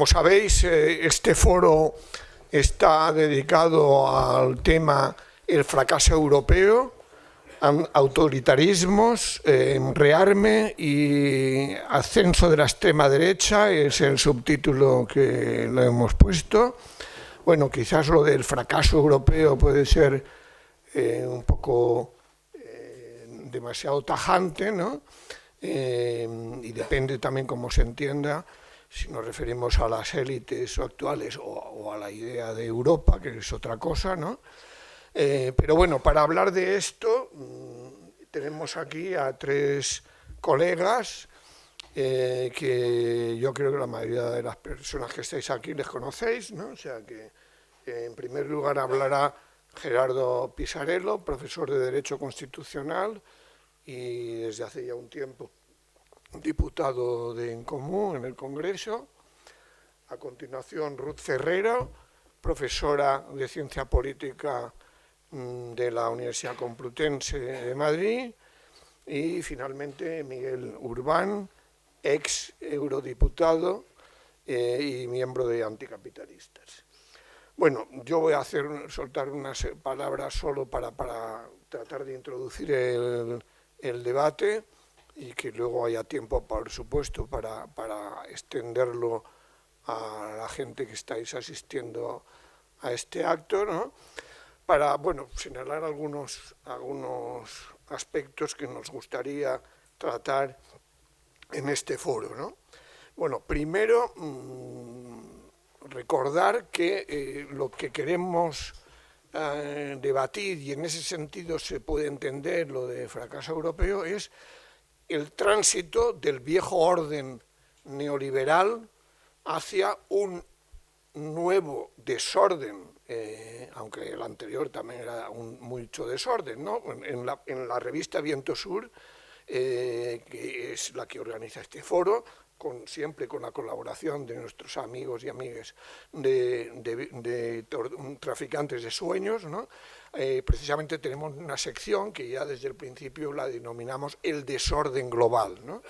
sabéis, este foro está dedicado al tema el fracaso europeo, autoritarismos, rearme y ascenso de la extrema derecha, es el subtítulo que le hemos puesto. Bueno, quizás lo del fracaso europeo puede ser un poco demasiado tajante, ¿no? Y depende también cómo se entienda, si nos referimos a las élites actuales o a la idea de Europa, que es otra cosa, ¿no? Pero bueno, para hablar de esto tenemos aquí a tres colegas que yo creo que la mayoría de las personas que estáis aquí les conocéis, ¿no? O sea que en primer lugar hablará Gerardo Pisarello, profesor de Derecho Constitucional y desde hace ya un tiempo diputado de En Comú en el Congreso. A continuación, Ruth Ferrero, profesora de Ciencia Política de la Universidad Complutense de Madrid. Y finalmente, Miguel Urbán, ex eurodiputado y miembro de Anticapitalistas. Bueno, yo voy a soltar unas palabras solo para tratar de introducir el debate y que luego haya tiempo, por supuesto, para extenderlo a la gente que estáis asistiendo a este acto, ¿no? Para, bueno, señalar algunos aspectos que nos gustaría tratar en este foro, ¿no? Bueno, primero, recordar que lo que queremos debatir, y en ese sentido se puede entender lo de fracaso europeo, es el tránsito del viejo orden neoliberal hacia un nuevo desorden, aunque el anterior también era mucho desorden, ¿no? En la revista Viento Sur, que es la que organiza este foro, siempre con la colaboración de nuestros amigos y amigas de traficantes de sueños, ¿no? Precisamente tenemos una sección que ya desde el principio la denominamos el desorden global, ¿no?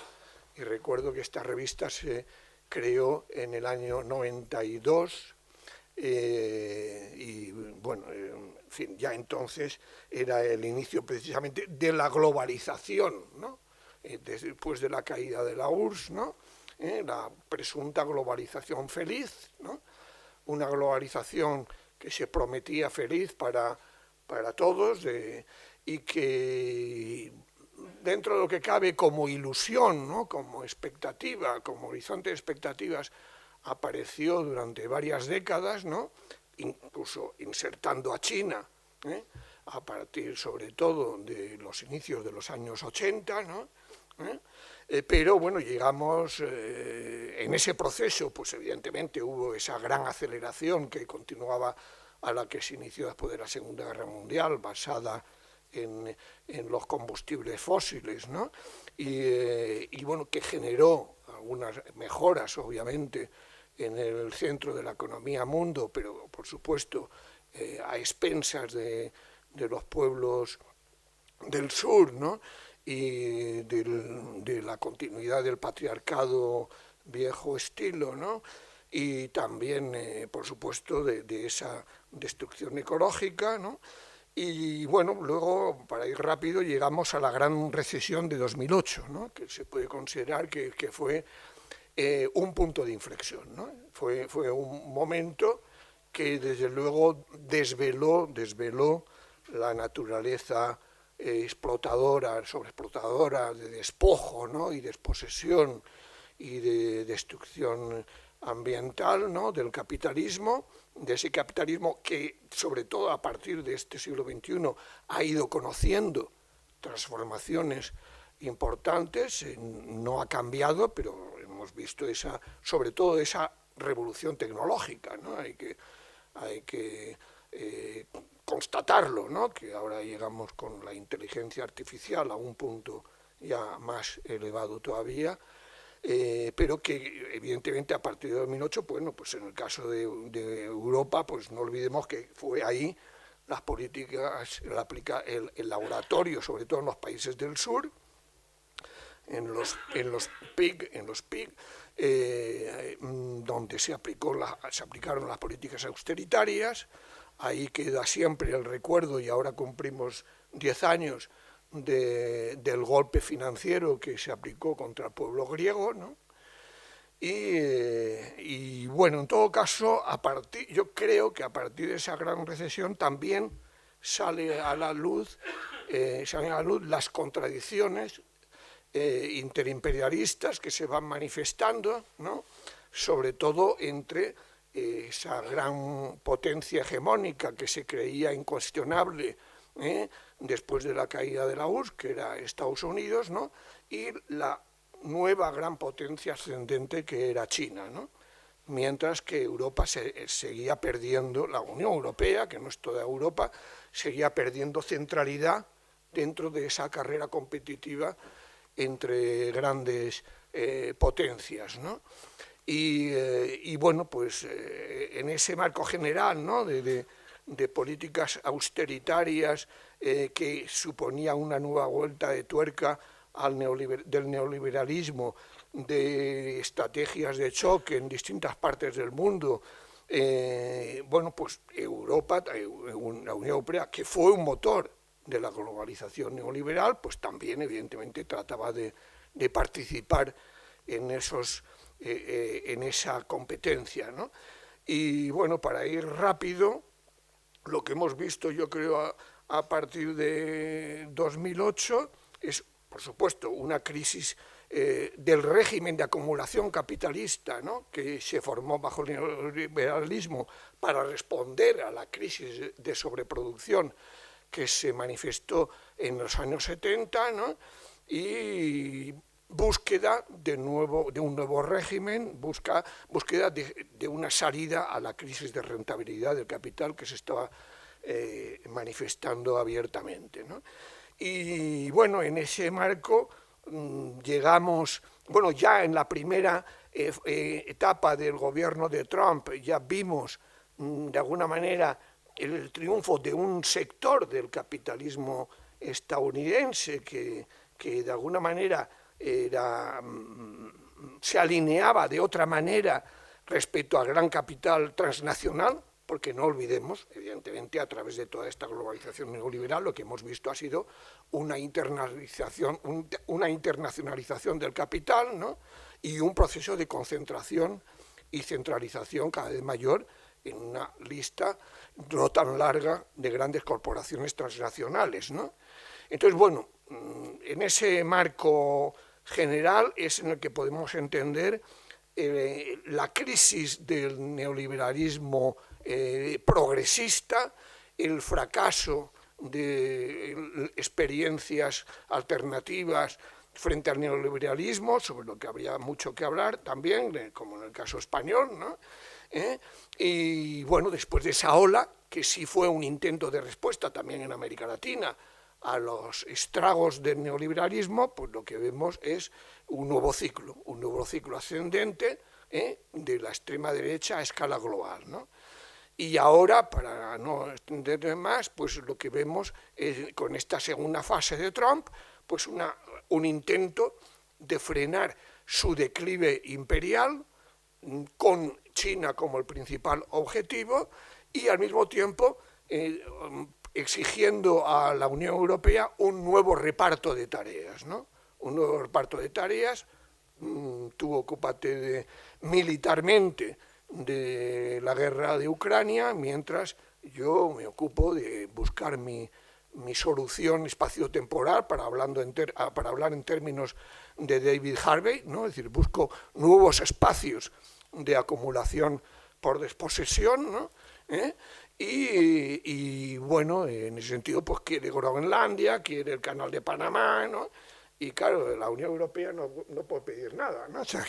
Y recuerdo que esta revista se creó en el año 92 y bueno, en fin, ya entonces era el inicio precisamente de la globalización, ¿no? Después de la caída de la URSS, ¿no? La presunta globalización feliz, ¿no? Una globalización que se prometía feliz para todos y que dentro de lo que cabe como ilusión, ¿no? Como expectativa, como horizonte de expectativas, apareció durante varias décadas, ¿no? Incluso insertando a China, a partir sobre todo de los inicios de los años 80, ¿no? Pero bueno, llegamos en ese proceso, pues evidentemente hubo esa gran aceleración que continuaba a la que se inició después de la Segunda Guerra Mundial, basada en los combustibles fósiles, ¿no? Y bueno, que generó algunas mejoras, obviamente, en el centro de la economía mundo, pero por supuesto a expensas de los pueblos del sur, ¿no? Y de la continuidad del patriarcado viejo estilo, ¿no? Y también, por supuesto, de esa destrucción ecológica, ¿no? Y bueno, luego, para ir rápido, llegamos a la gran recesión de 2008, ¿no? Que se puede considerar que fue un punto de inflexión, ¿no? Fue un momento que desde luego desveló la naturaleza explotadora, sobreexplotadora, de despojo, ¿no? Y desposesión y de destrucción ambiental, ¿no? Del capitalismo, de ese capitalismo que sobre todo a partir de este siglo XXI ha ido conociendo transformaciones importantes, no ha cambiado, pero hemos visto sobre todo esa revolución tecnológica, ¿no? Hay que constatarlo, ¿no? Que ahora llegamos con la inteligencia artificial a un punto ya más elevado todavía, pero que evidentemente a partir de 2008, bueno, pues en el caso de Europa, pues no olvidemos que fue ahí las políticas, el laboratorio, sobre todo en los países del sur, PIG, donde se aplicaron las políticas austeritarias. Ahí queda siempre el recuerdo, y ahora cumplimos 10 años del golpe financiero que se aplicó contra el pueblo griego, ¿no? Y bueno, en todo caso, yo creo que a partir de esa gran recesión también salen a la luz las contradicciones interimperialistas que se van manifestando, ¿no? Sobre todo entre esa gran potencia hegemónica que se creía incuestionable después de la caída de la URSS, que era Estados Unidos, ¿no? Y la nueva gran potencia ascendente que era China, ¿no? Mientras que Europa seguía perdiendo, la Unión Europea, que no es toda Europa, seguía perdiendo centralidad dentro de esa carrera competitiva entre grandes potencias, ¿no? Y bueno, pues en ese marco general, ¿no? de políticas austeritarias que suponía una nueva vuelta de tuerca del neoliberalismo, de estrategias de choque en distintas partes del mundo, bueno, pues la Unión Europea, que fue un motor de la globalización neoliberal, pues también evidentemente trataba de participar en esa competencia, ¿no? Y bueno, para ir rápido, lo que hemos visto, yo creo, a partir de 2008 es, por supuesto, una crisis del régimen de acumulación capitalista, ¿no? Que se formó bajo el neoliberalismo para responder a la crisis de sobreproducción que se manifestó en los años 70, ¿no? Y búsqueda de un nuevo régimen, búsqueda de una salida a la crisis de rentabilidad del capital que se estaba manifestando abiertamente, ¿no? Y bueno, en ese marco llegamos, bueno, ya en la primera etapa del gobierno de Trump ya vimos de alguna manera el triunfo de un sector del capitalismo estadounidense que de alguna manera se alineaba de otra manera respecto al gran capital transnacional, porque no olvidemos, evidentemente, a través de toda esta globalización neoliberal, lo que hemos visto ha sido una internacionalización del capital, ¿no? Y un proceso de concentración y centralización cada vez mayor en una lista no tan larga de grandes corporaciones transnacionales, ¿no? Entonces, bueno, en ese marco general es en el que podemos entender la crisis del neoliberalismo progresista, el fracaso de experiencias alternativas frente al neoliberalismo, sobre lo que habría mucho que hablar también, como en el caso español, ¿no? Y bueno, después de esa ola, que sí fue un intento de respuesta también en América Latina a los estragos del neoliberalismo, pues lo que vemos es un nuevo ciclo ascendente de la extrema derecha a escala global, ¿no? Y ahora, para no extenderme más, pues lo que vemos es, con esta segunda fase de Trump, pues un intento de frenar su declive imperial, con China como el principal objetivo, y al mismo tiempo exigiendo a la Unión Europea un nuevo reparto de tareas, ¿no? Un nuevo reparto de tareas, tú ocúpate militarmente de la guerra de Ucrania, mientras yo me ocupo de buscar mi solución espaciotemporal, para hablar en términos de David Harvey, ¿no? Es decir, busco nuevos espacios de acumulación por desposesión, ¿no? Y bueno, en ese sentido, pues quiere Groenlandia, quiere el canal de Panamá, ¿no? Y claro, la Unión Europea no puede pedir nada, ¿no? O sea,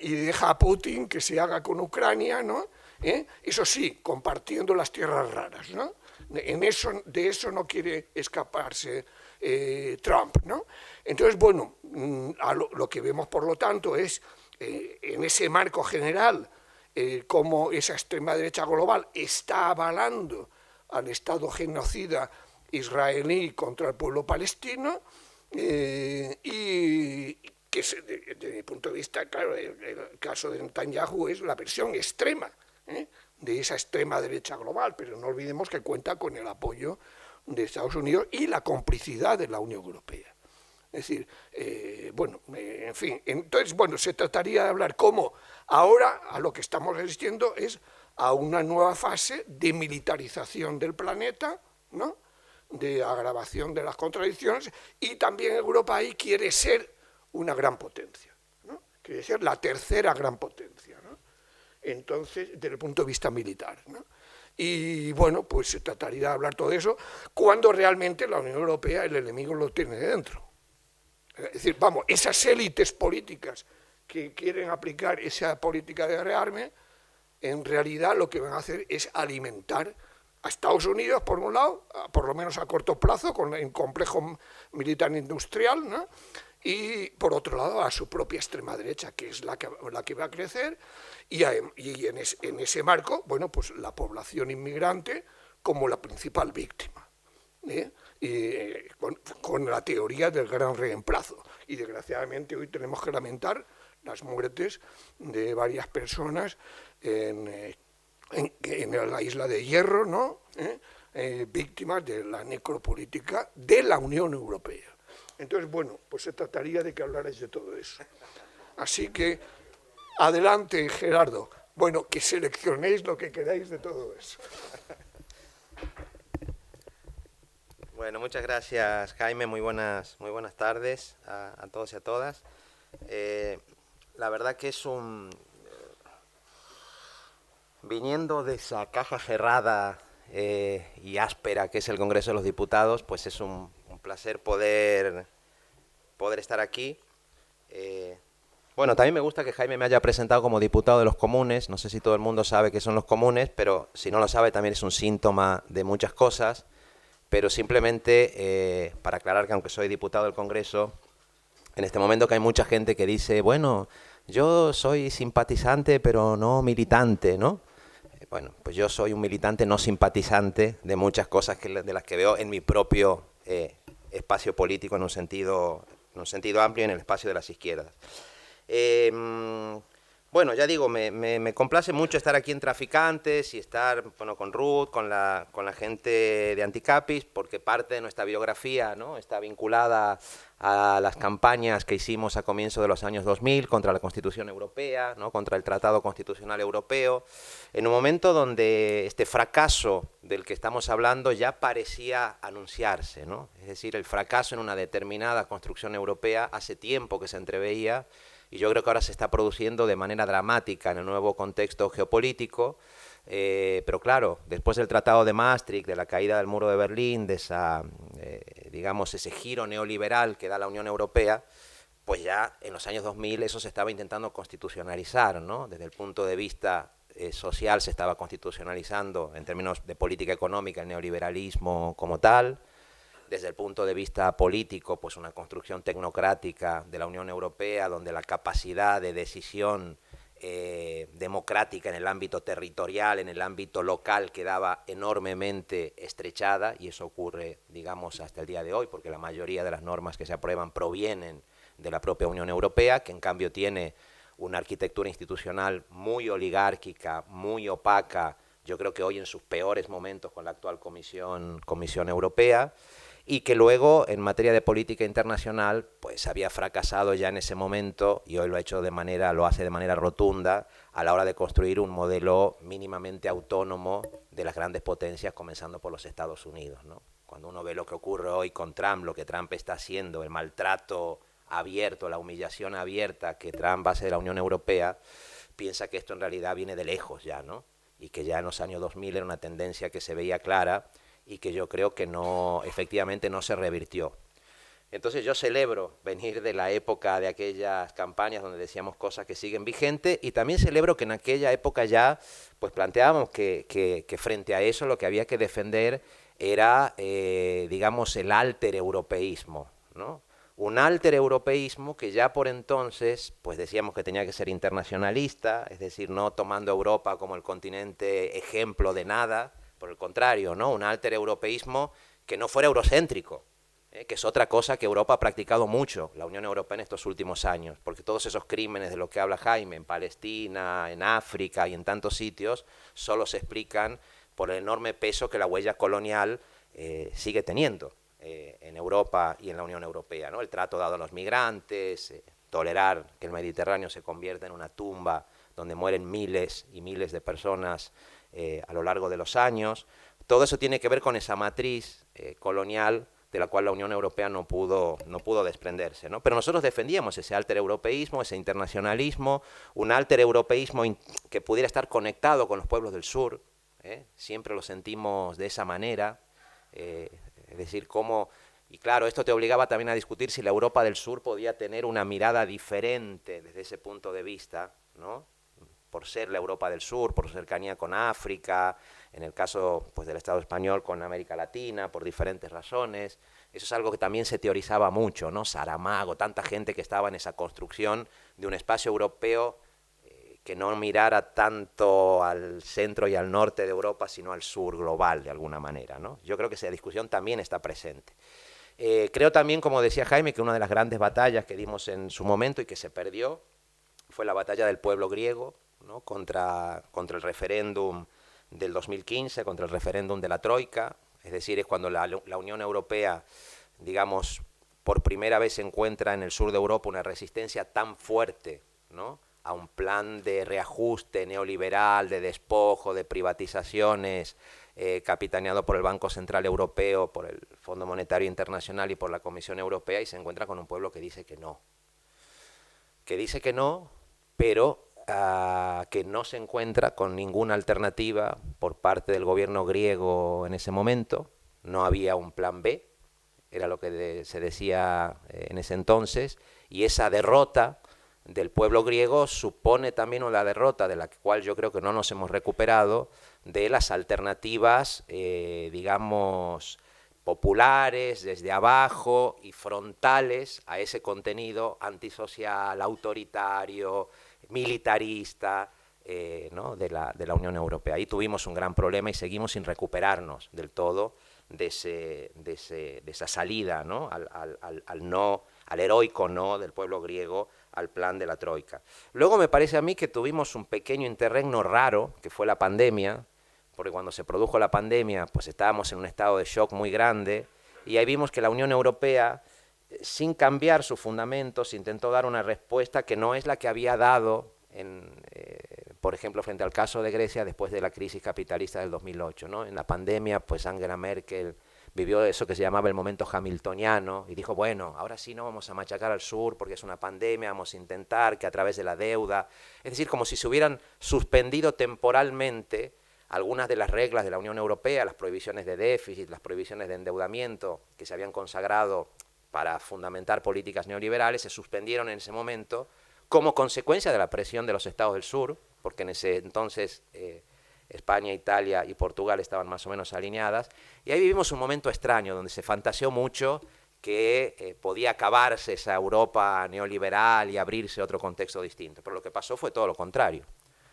y deja a Putin que se haga con Ucrania, ¿no? Eso sí, compartiendo las tierras raras, ¿no? De eso no quiere escaparse Trump, ¿no? Entonces, bueno, lo que vemos, por lo tanto, es en ese marco general cómo esa extrema derecha global está avalando al Estado genocida israelí contra el pueblo palestino, y que desde mi punto de vista, claro, el caso de Netanyahu es la versión extrema de esa extrema derecha global, pero no olvidemos que cuenta con el apoyo de Estados Unidos y la complicidad de la Unión Europea. Es decir, en fin, entonces, se trataría de hablar cómo ahora a lo que estamos asistiendo es a una nueva fase de militarización del planeta, ¿no?, de agravación de las contradicciones, y también Europa ahí quiere ser una gran potencia, ¿no?, quiere ser la tercera gran potencia, ¿no?, entonces, desde el punto de vista militar, ¿no? Y pues se trataría de hablar todo eso cuando realmente la Unión Europea el enemigo lo tiene dentro. Es decir, esas élites políticas que quieren aplicar esa política de rearme, en realidad lo que van a hacer es alimentar a Estados Unidos, por un lado, por lo menos a corto plazo, con el complejo militar industrial, ¿no?, y por otro lado a su propia extrema derecha, que es la que va a crecer, y en ese marco, pues la población inmigrante como la principal víctima, con la teoría del gran reemplazo. Y desgraciadamente hoy tenemos que lamentar las muertes de varias personas en la isla de Hierro, ¿no?, víctimas de la necropolítica de la Unión Europea. Entonces, pues se trataría de que hablarais de todo eso. Así que, adelante, Gerardo. Que seleccionéis lo que queráis de todo eso. Bueno, muchas gracias, Jaime. Muy buenas tardes a todos y a todas. La verdad que es viniendo de esa caja cerrada y áspera que es el Congreso de los Diputados, pues es un placer poder estar aquí. También me gusta que Jaime me haya presentado como diputado de los comunes. No sé si todo el mundo sabe qué son los comunes, pero si no lo sabe también es un síntoma de muchas cosas. Pero simplemente para aclarar que aunque soy diputado del Congreso, en este momento que hay mucha gente que dice, yo soy simpatizante pero no militante, ¿no? Pues yo soy un militante no simpatizante de muchas cosas de las que veo en mi propio espacio político en un sentido amplio, en el espacio de las izquierdas. Ya digo, me complace mucho estar aquí en Traficantes y estar con Ruth, con la gente de Anticapis, porque parte de nuestra biografía, ¿no?, está vinculada a las campañas que hicimos a comienzos de los años 2000 contra la Constitución Europea, ¿no?, contra el Tratado Constitucional Europeo, en un momento donde este fracaso del que estamos hablando ya parecía anunciarse, ¿no? Es decir, el fracaso en una determinada construcción europea hace tiempo que se entreveía. Y yo creo que ahora se está produciendo de manera dramática en el nuevo contexto geopolítico, pero claro, después del Tratado de Maastricht, de la caída del muro de Berlín, de ese giro neoliberal que da la Unión Europea, pues ya en los años 2000 eso se estaba intentando constitucionalizar, ¿no? Desde el punto de vista social se estaba constitucionalizando en términos de política económica el neoliberalismo como tal. Desde el punto de vista político, pues una construcción tecnocrática de la Unión Europea, donde la capacidad de decisión democrática en el ámbito territorial, en el ámbito local, quedaba enormemente estrechada, y eso ocurre, digamos, hasta el día de hoy, porque la mayoría de las normas que se aprueban provienen de la propia Unión Europea, que en cambio tiene una arquitectura institucional muy oligárquica, muy opaca, yo creo que hoy en sus peores momentos con la actual Comisión Europea, y que luego en materia de política internacional pues había fracasado ya en ese momento, y hoy lo hace de manera rotunda a la hora de construir un modelo mínimamente autónomo de las grandes potencias, comenzando por los Estados Unidos, ¿no? Cuando uno ve lo que ocurre hoy con Trump, lo que Trump está haciendo, el maltrato abierto, la humillación abierta que Trump hace de la Unión Europea, piensa que esto en realidad viene de lejos ya, ¿no? Y que ya en los años 2000 era una tendencia que se veía clara, y que yo creo que efectivamente no se revirtió. Entonces yo celebro venir de la época de aquellas campañas donde decíamos cosas que siguen vigentes, y también celebro que en aquella época ya pues planteábamos que frente a eso lo que había que defender era, digamos, el alter europeísmo, ¿no? Un alter europeísmo que ya por entonces pues decíamos que tenía que ser internacionalista, es decir, no tomando a Europa como el continente ejemplo de nada, por el contrario, ¿no?, un alter europeísmo que no fuera eurocéntrico, que es otra cosa que Europa ha practicado mucho, la Unión Europea en estos últimos años, porque todos esos crímenes de los que habla Jaime, en Palestina, en África y en tantos sitios, solo se explican por el enorme peso que la huella colonial sigue teniendo en Europa y en la Unión Europea, ¿no? El trato dado a los migrantes, tolerar que el Mediterráneo se convierta en una tumba donde mueren miles y miles de personas a lo largo de los años. Todo eso tiene que ver con esa matriz colonial de la cual la Unión Europea no pudo desprenderse, ¿no? Pero nosotros defendíamos ese alter europeísmo, ese internacionalismo, un alter europeísmo que pudiera estar conectado con los pueblos del sur, siempre lo sentimos de esa manera, es decir, cómo... Y claro, esto te obligaba también a discutir si la Europa del Sur podía tener una mirada diferente desde ese punto de vista, ¿no? Por ser la Europa del Sur, por su cercanía con África, en el caso pues, del Estado español con América Latina, por diferentes razones. Eso es algo que también se teorizaba mucho, ¿no? Saramago, tanta gente que estaba en esa construcción de un espacio europeo que no mirara tanto al centro y al norte de Europa, sino al sur global, de alguna manera, ¿no? Yo creo que esa discusión también está presente. Creo también, como decía Jaime, que una de las grandes batallas que dimos en su momento y que se perdió fue la batalla del pueblo griego, ¿no? contra el referéndum del 2015, contra el referéndum de la Troika. Es decir, es cuando la Unión Europea, digamos, por primera vez se encuentra en el sur de Europa una resistencia tan fuerte, ¿no? A un plan de reajuste neoliberal, de despojo, de privatizaciones, capitaneado por el Banco Central Europeo, por el Fondo Monetario Internacional y por la Comisión Europea, y se encuentra con un pueblo que dice que no. Que dice que no, pero que no se encuentra con ninguna alternativa por parte del gobierno griego en ese momento. No había un plan B, era lo que se decía en ese entonces, y esa derrota del pueblo griego supone también una derrota de la cual yo creo que no nos hemos recuperado, de las alternativas, digamos, populares, desde abajo y frontales a ese contenido antisocial, autoritario, militarista, ¿no? de la Unión Europea. Ahí tuvimos un gran problema y seguimos sin recuperarnos del todo de esa salida, ¿no? al heroico no del pueblo griego al plan de la Troika. Luego me parece a mí que tuvimos un pequeño interregno raro, que fue la pandemia, porque cuando se produjo la pandemia, pues estábamos en un estado de shock muy grande, y ahí vimos que la Unión Europea, sin cambiar sus fundamentos, intentó dar una respuesta que no es la que había dado, por ejemplo, frente al caso de Grecia después de la crisis capitalista del 2008, ¿no? En la pandemia, pues Angela Merkel vivió eso que se llamaba el momento hamiltoniano y dijo, bueno, ahora sí no vamos a machacar al sur porque es una pandemia, vamos a intentar que a través de la deuda, es decir, como si se hubieran suspendido temporalmente algunas de las reglas de la Unión Europea, las prohibiciones de déficit, las prohibiciones de endeudamiento que se habían consagrado para fundamentar políticas neoliberales, se suspendieron en ese momento como consecuencia de la presión de los estados del sur, porque en ese entonces España, Italia y Portugal estaban más o menos alineadas, y ahí vivimos un momento extraño donde se fantaseó mucho que podía acabarse esa Europa neoliberal y abrirse otro contexto distinto, pero lo que pasó fue todo lo contrario.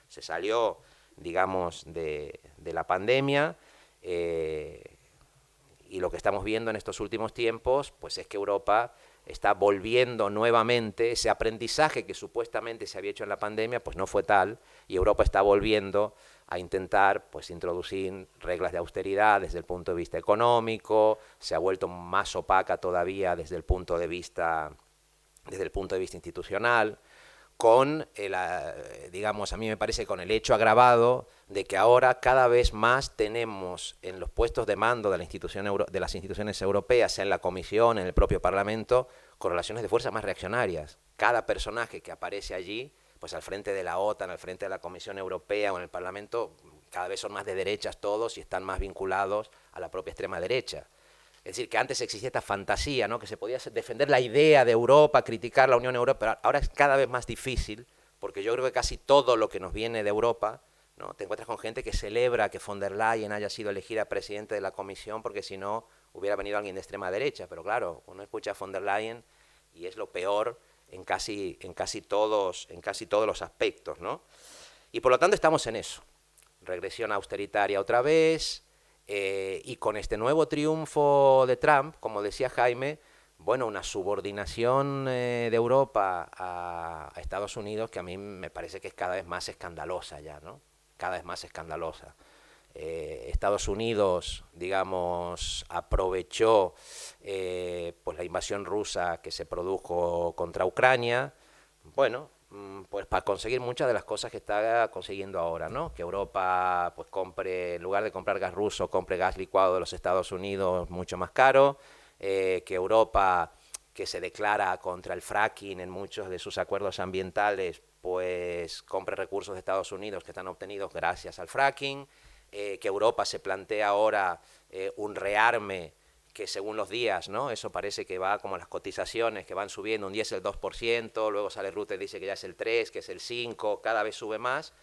Se salió, digamos, de la pandemia, y lo que estamos viendo en estos últimos tiempos pues es que Europa está volviendo nuevamente, ese aprendizaje que supuestamente se había hecho en la pandemia pues no fue tal, y Europa está volviendo a intentar pues introducir reglas de austeridad desde el punto de vista económico, se ha vuelto más opaca todavía desde el punto de vista institucional, con digamos, a mí me parece con el hecho agravado de que ahora cada vez más tenemos en los puestos de mando de las instituciones europeas, sea en la Comisión, en el propio Parlamento, correlaciones de fuerza más reaccionarias. Cada personaje que aparece allí, pues al frente de la OTAN, al frente de la Comisión Europea o en el Parlamento, cada vez son más de derechas todos y están más vinculados a la propia extrema derecha. Es decir, que antes existía esta fantasía, ¿no? Que se podía defender la idea de Europa, criticar la Unión Europea, pero ahora es cada vez más difícil, porque yo creo que casi todo lo que nos viene de Europa, ¿no? Te encuentras con gente que celebra que von der Leyen haya sido elegida presidente de la Comisión, porque si no hubiera venido alguien de extrema derecha. Pero claro, uno escucha a von der Leyen y es lo peor en casi todos los aspectos, ¿no? Y por lo tanto estamos en eso. Regresión austeritaria otra vez, Y con este nuevo triunfo de Trump, como decía Jaime, bueno, una subordinación de Europa a Estados Unidos que a mí me parece que es cada vez más escandalosa ya, ¿no? Cada vez más escandalosa. Estados Unidos, digamos, aprovechó pues la invasión rusa que se produjo contra Ucrania, bueno, pues para conseguir muchas de las cosas que está consiguiendo ahora, ¿no? Que Europa pues compre, en lugar de comprar gas ruso, compre gas licuado de los Estados Unidos mucho más caro, que Europa, que se declara contra el fracking en muchos de sus acuerdos ambientales, pues compre recursos de Estados Unidos que están obtenidos gracias al fracking, que Europa se plantea ahora un rearme que según los días, ¿no? Eso parece que va como las cotizaciones que van subiendo, un día es el 2%, luego sale Rutte y dice que ya es el 3%, que es el 5%, cada vez sube más,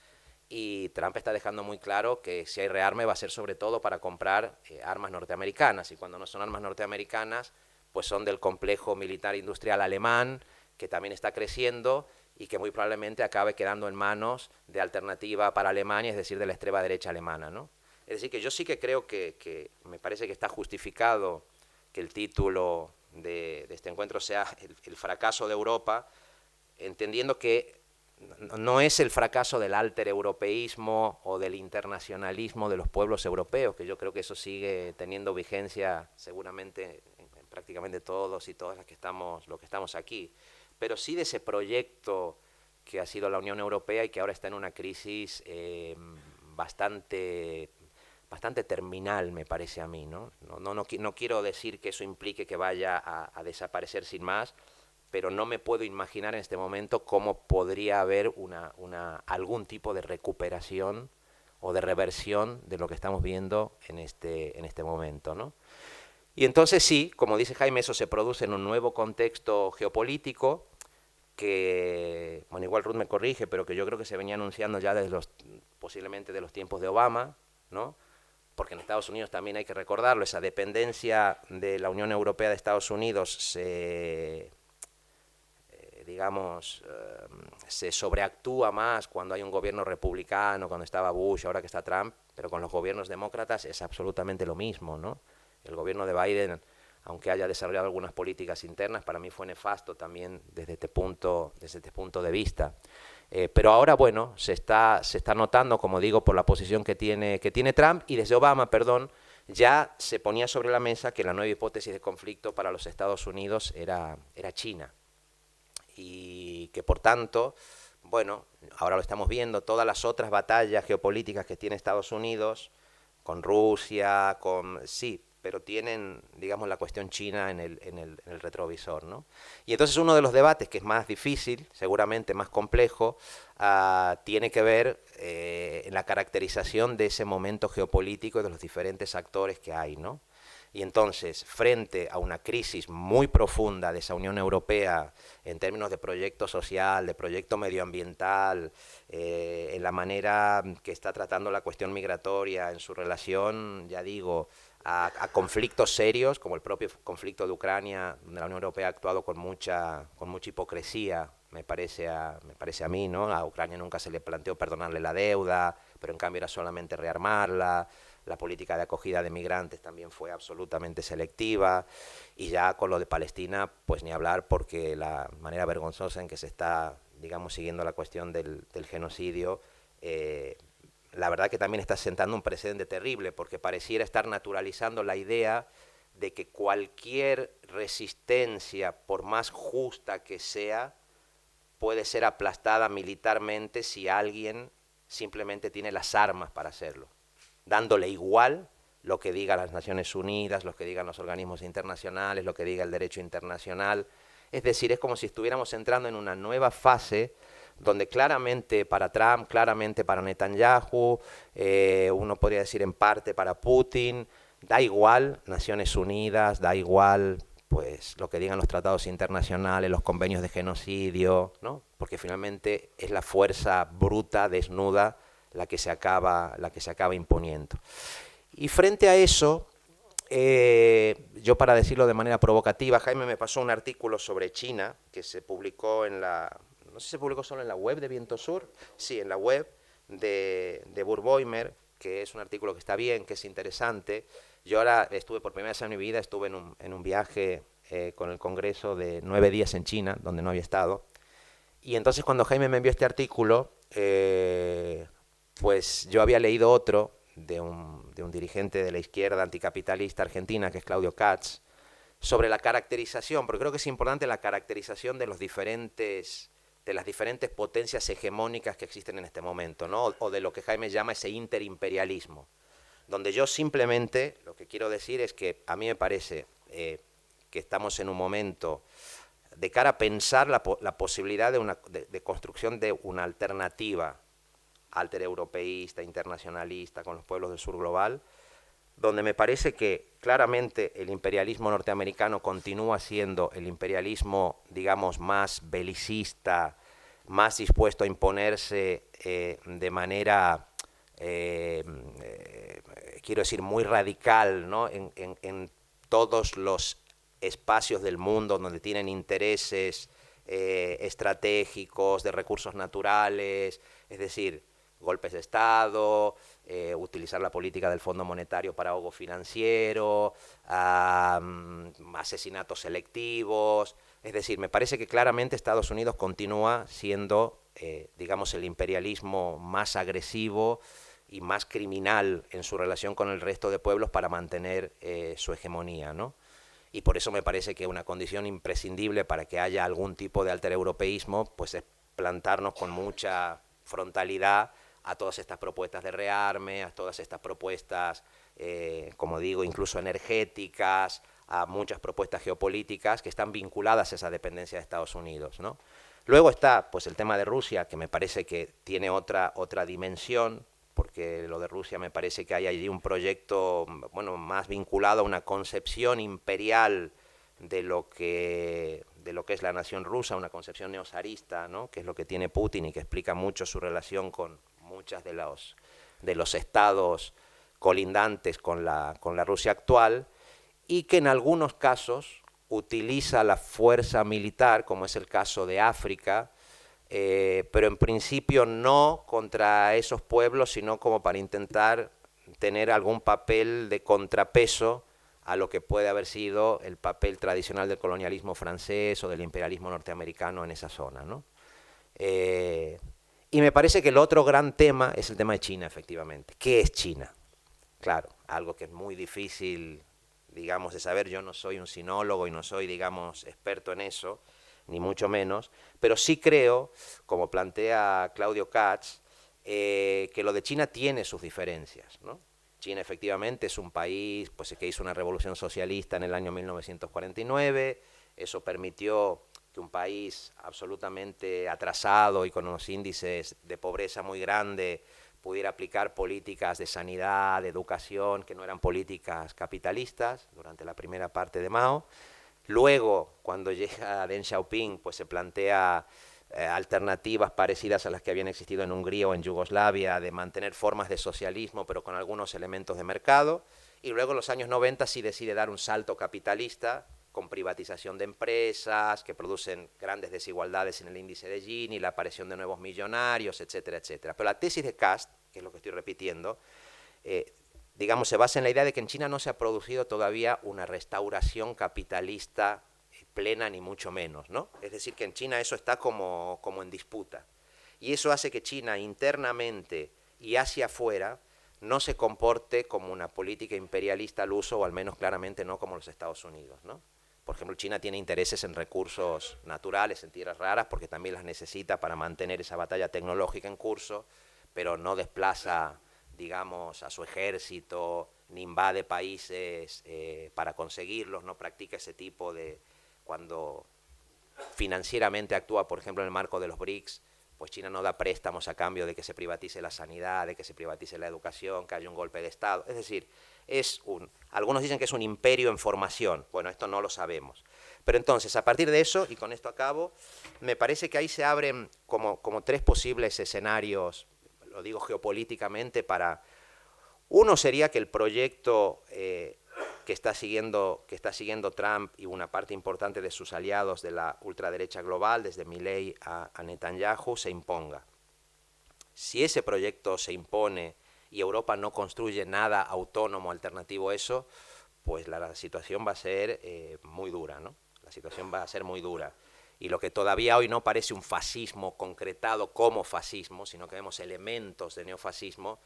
y Trump está dejando muy claro que si hay rearme va a ser sobre todo para comprar armas norteamericanas, y cuando no son armas norteamericanas, pues son del complejo militar industrial alemán, que también está creciendo y que muy probablemente acabe quedando en manos de alternativa para Alemania, es decir, de la extrema derecha alemana, ¿no? Es decir, que yo sí que creo que me parece que está justificado que el título de este encuentro sea el fracaso de Europa, entendiendo que no es el fracaso del alter europeísmo o del internacionalismo de los pueblos europeos, que yo creo que eso sigue teniendo vigencia seguramente en prácticamente todos y todas las que estamos aquí, pero sí de ese proyecto que ha sido la Unión Europea y que ahora está en una crisis bastante terminal, me parece a mí, ¿no? No quiero decir que eso implique que vaya a desaparecer sin más, pero no me puedo imaginar en este momento cómo podría haber algún tipo de recuperación o de reversión de lo que estamos viendo en este momento, ¿no? Y entonces sí, como dice Jaime, eso se produce en un nuevo contexto geopolítico que, bueno, igual Ruth me corrige, pero que yo creo que se venía anunciando ya posiblemente de los tiempos de Obama, ¿no? Porque en Estados Unidos también hay que recordarlo, esa dependencia de la Unión Europea de Estados Unidos se sobreactúa más cuando hay un gobierno republicano, cuando estaba Bush, ahora que está Trump, pero con los gobiernos demócratas es absolutamente lo mismo, ¿no? El gobierno de Biden, aunque haya desarrollado algunas políticas internas, para mí fue nefasto también desde este punto de vista. Pero ahora, bueno, se está notando, como digo, por la posición que tiene Trump, y desde Obama, perdón, ya se ponía sobre la mesa que la nueva hipótesis de conflicto para los Estados Unidos era China. Y que, por tanto, bueno, ahora lo estamos viendo, todas las otras batallas geopolíticas que tiene Estados Unidos, con Rusia, sí, pero tienen, digamos, la cuestión china en el retrovisor, ¿no? Y entonces uno de los debates que es más difícil, seguramente más complejo, tiene que ver en la caracterización de ese momento geopolítico y de los diferentes actores que hay, ¿no? Y entonces, frente a una crisis muy profunda de esa Unión Europea en términos de proyecto social, de proyecto medioambiental, en la manera que está tratando la cuestión migratoria, en su relación, ya digo, a conflictos serios, como el propio conflicto de Ucrania, donde la Unión Europea ha actuado con mucha hipocresía, me parece a mí, ¿no? A Ucrania nunca se le planteó perdonarle la deuda, pero en cambio era solamente rearmarla. La política de acogida de migrantes también fue absolutamente selectiva, y ya con lo de Palestina, pues ni hablar, porque la manera vergonzosa en que se está, digamos, siguiendo la cuestión del genocidio, la verdad que también está sentando un precedente terrible, porque pareciera estar naturalizando la idea de que cualquier resistencia, por más justa que sea, puede ser aplastada militarmente si alguien simplemente tiene las armas para hacerlo, dándole igual lo que digan las Naciones Unidas, lo que digan los organismos internacionales, lo que diga el derecho internacional. Es decir, es como si estuviéramos entrando en una nueva fase donde claramente para Trump, claramente para Netanyahu, uno podría decir en parte para Putin, da igual Naciones Unidas, da igual pues lo que digan los tratados internacionales, los convenios de genocidio, ¿no? Porque finalmente es la fuerza bruta, desnuda, la que se acaba imponiendo. Y frente a eso, yo, para decirlo de manera provocativa, Jaime me pasó un artículo sobre China que se publicó no sé si se publicó solo en la web de Viento Sur, sí, en la web de Burboimer, que es un artículo que está bien, que es interesante. Yo ahora estuve por primera vez en mi vida, estuve en un viaje con el Congreso de 9 días en China, donde no había estado. Y entonces cuando Jaime me envió este artículo, pues yo había leído otro de un dirigente de la izquierda anticapitalista argentina, que es Claudio Katz, sobre la caracterización, porque creo que es importante la caracterización de las diferentes potencias hegemónicas que existen en este momento, ¿no? O de lo que Jaime llama ese interimperialismo, donde yo simplemente lo que quiero decir es que a mí me parece que estamos en un momento de cara a pensar la posibilidad de construcción de una alternativa altereuropeísta, internacionalista, con los pueblos del sur global, donde me parece que claramente el imperialismo norteamericano continúa siendo el imperialismo, digamos, más belicista, más dispuesto a imponerse de manera, quiero decir, muy radical, ¿no? en todos los espacios del mundo donde tienen intereses estratégicos, de recursos naturales, es decir, golpes de Estado, utilizar la política del Fondo Monetario para ahogo financiero, asesinatos selectivos. Es decir, me parece que claramente Estados Unidos continúa siendo, digamos, el imperialismo más agresivo y más criminal en su relación con el resto de pueblos para mantener su hegemonía, ¿no? Y por eso me parece que una condición imprescindible para que haya algún tipo de altereuropeísmo, pues es plantarnos con mucha frontalidad a todas estas propuestas de rearme, a todas estas propuestas, como digo, incluso energéticas, a muchas propuestas geopolíticas que están vinculadas a esa dependencia de Estados Unidos, ¿no? Luego está pues el tema de Rusia, que me parece que tiene otra dimensión, porque lo de Rusia me parece que hay allí un proyecto, bueno, más vinculado a una concepción imperial de lo que es la nación rusa, una concepción neozarista, ¿no? Que es lo que tiene Putin y que explica mucho su relación con muchas de los estados colindantes con la Rusia actual, y que en algunos casos utiliza la fuerza militar, como es el caso de África, pero en principio no contra esos pueblos, sino como para intentar tener algún papel de contrapeso a lo que puede haber sido el papel tradicional del colonialismo francés o del imperialismo norteamericano en esa zona, ¿no? Y me parece que el otro gran tema es el tema de China, efectivamente. ¿Qué es China? Claro, algo que es muy difícil, digamos, de saber. Yo no soy un sinólogo y no soy, digamos, experto en eso, ni mucho menos, pero sí creo, como plantea Claudio Katz, que lo de China tiene sus diferencias, ¿no? China efectivamente es un país pues, que hizo una revolución socialista en el año 1949, eso permitió que un país absolutamente atrasado y con unos índices de pobreza muy grandes pudiera aplicar políticas de sanidad, de educación, que no eran políticas capitalistas durante la primera parte de Mao. Luego, cuando llega Deng Xiaoping, pues se plantea alternativas parecidas a las que habían existido en Hungría o en Yugoslavia, de mantener formas de socialismo, pero con algunos elementos de mercado. Y luego en los años 90 sí decide dar un salto capitalista, con privatización de empresas, que producen grandes desigualdades en el índice de Gini, la aparición de nuevos millonarios, etcétera, etcétera. Pero la tesis de Kast, que es lo que estoy repitiendo, digamos, se basa en la idea de que en China no se ha producido todavía una restauración capitalista plena, ni mucho menos, ¿no? Es decir, que en China eso está como en disputa. Y eso hace que China internamente y hacia afuera no se comporte como una política imperialista al uso, o al menos claramente no como los Estados Unidos, ¿no? Por ejemplo, China tiene intereses en recursos naturales, en tierras raras, porque también las necesita para mantener esa batalla tecnológica en curso, pero no desplaza, digamos, a su ejército, ni invade países para conseguirlos, no practica ese tipo de... Cuando financieramente actúa, por ejemplo, en el marco de los BRICS, pues China no da préstamos a cambio de que se privatice la sanidad, de que se privatice la educación, que haya un golpe de Estado. Es decir, algunos dicen que es un imperio en formación. Bueno, esto no lo sabemos. Pero entonces, a partir de eso, y con esto acabo, me parece que ahí se abren como tres posibles escenarios, lo digo geopolíticamente, para... Uno sería que el proyecto que está siguiendo Trump y una parte importante de sus aliados de la ultraderecha global, desde Milei a Netanyahu, se imponga. Si ese proyecto se impone y Europa no construye nada autónomo alternativo a eso, pues la situación va a ser muy dura, ¿no? La situación va a ser muy dura. Y lo que todavía hoy no parece un fascismo concretado como fascismo, sino que vemos elementos de neofascismo,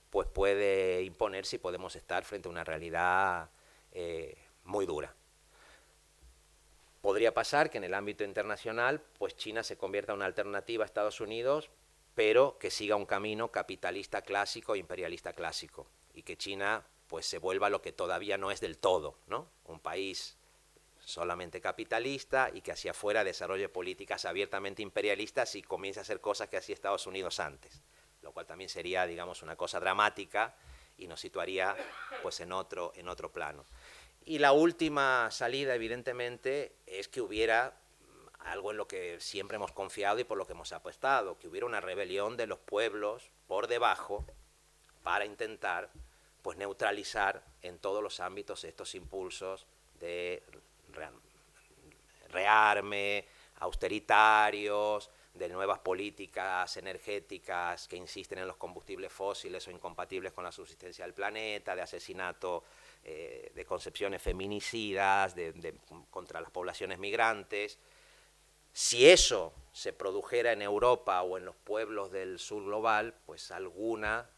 pues puede imponerse y podemos estar frente a una realidad muy dura. Podría pasar que en el ámbito internacional, pues China se convierta en una alternativa a Estados Unidos, pero que siga un camino capitalista clásico e imperialista clásico, y que China pues se vuelva lo que todavía no es del todo, ¿no? Un país solamente capitalista y que hacia afuera desarrolle políticas abiertamente imperialistas y comience a hacer cosas que hacía Estados Unidos antes, lo cual también sería, digamos, una cosa dramática y nos situaría pues en otro plano. Y la última salida, evidentemente, es que hubiera algo en lo que siempre hemos confiado y por lo que hemos apostado, que hubiera una rebelión de los pueblos por debajo para intentar pues neutralizar en todos los ámbitos estos impulsos de rearme, austeritarios, de nuevas políticas energéticas que insisten en los combustibles fósiles o incompatibles con la subsistencia del planeta, de asesinato, de concepciones feminicidas, contra las poblaciones migrantes. Si eso se produjera en Europa o en los pueblos del sur global, pues alguna,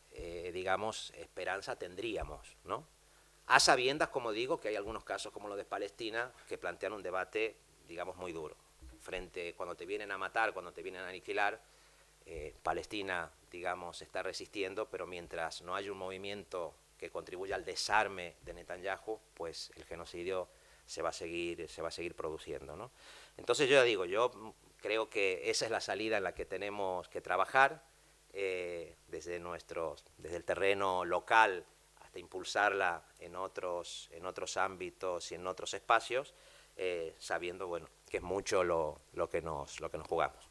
digamos, esperanza tendríamos, ¿no? A sabiendas, como digo, que hay algunos casos como los de Palestina que plantean un debate, digamos, muy duro. Cuando te vienen a matar, cuando te vienen a aniquilar, Palestina, digamos, está resistiendo, pero mientras no haya un movimiento que contribuya al desarme de Netanyahu, pues el genocidio se va a seguir produciendo, ¿no? Entonces yo ya digo, yo creo que esa es la salida en la que tenemos que trabajar, desde el terreno local hasta impulsarla en otros ámbitos y en otros espacios, sabiendo, bueno, que es mucho lo que nos jugamos.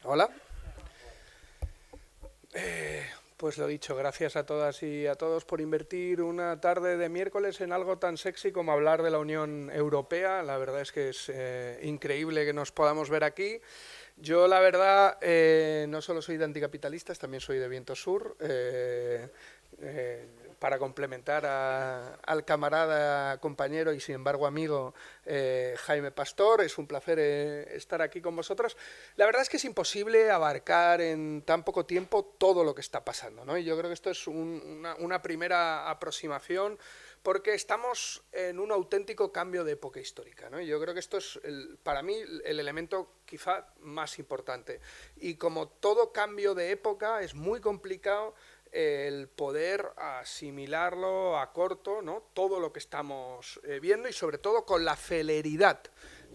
Hola. Pues lo dicho, gracias a todas y a todos por invertir una tarde de miércoles en algo tan sexy como hablar de la Unión Europea. La verdad es que es increíble que nos podamos ver aquí. Yo, la verdad, no solo soy de anticapitalistas, también soy de Viento Sur. Para complementar al camarada, compañero y sin embargo amigo Jaime Pastor, es un placer estar aquí con vosotros. La verdad es que es imposible abarcar en tan poco tiempo todo lo que está pasando, ¿no? Y yo creo que esto es una primera aproximación, porque estamos en un auténtico cambio de época histórica, ¿no? Y yo creo que esto es, para mí, el elemento quizá más importante. Y como todo cambio de época, es muy complicado el poder asimilarlo a corto, ¿no? Todo lo que estamos viendo, y sobre todo con la celeridad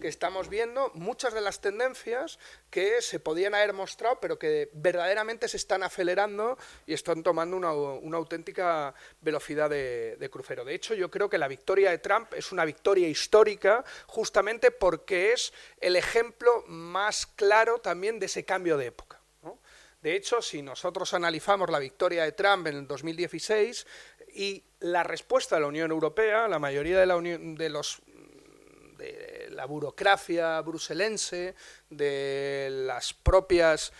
que estamos viendo muchas de las tendencias que se podían haber mostrado, pero que verdaderamente se están acelerando y están tomando una auténtica velocidad de crucero. De hecho, yo creo que la victoria de Trump es una victoria histórica justamente porque es el ejemplo más claro también de ese cambio de época, ¿no? De hecho, si nosotros analizamos la victoria de Trump en el 2016 y la respuesta de la Unión Europea, la mayoría de la burocracia bruselense, de las propias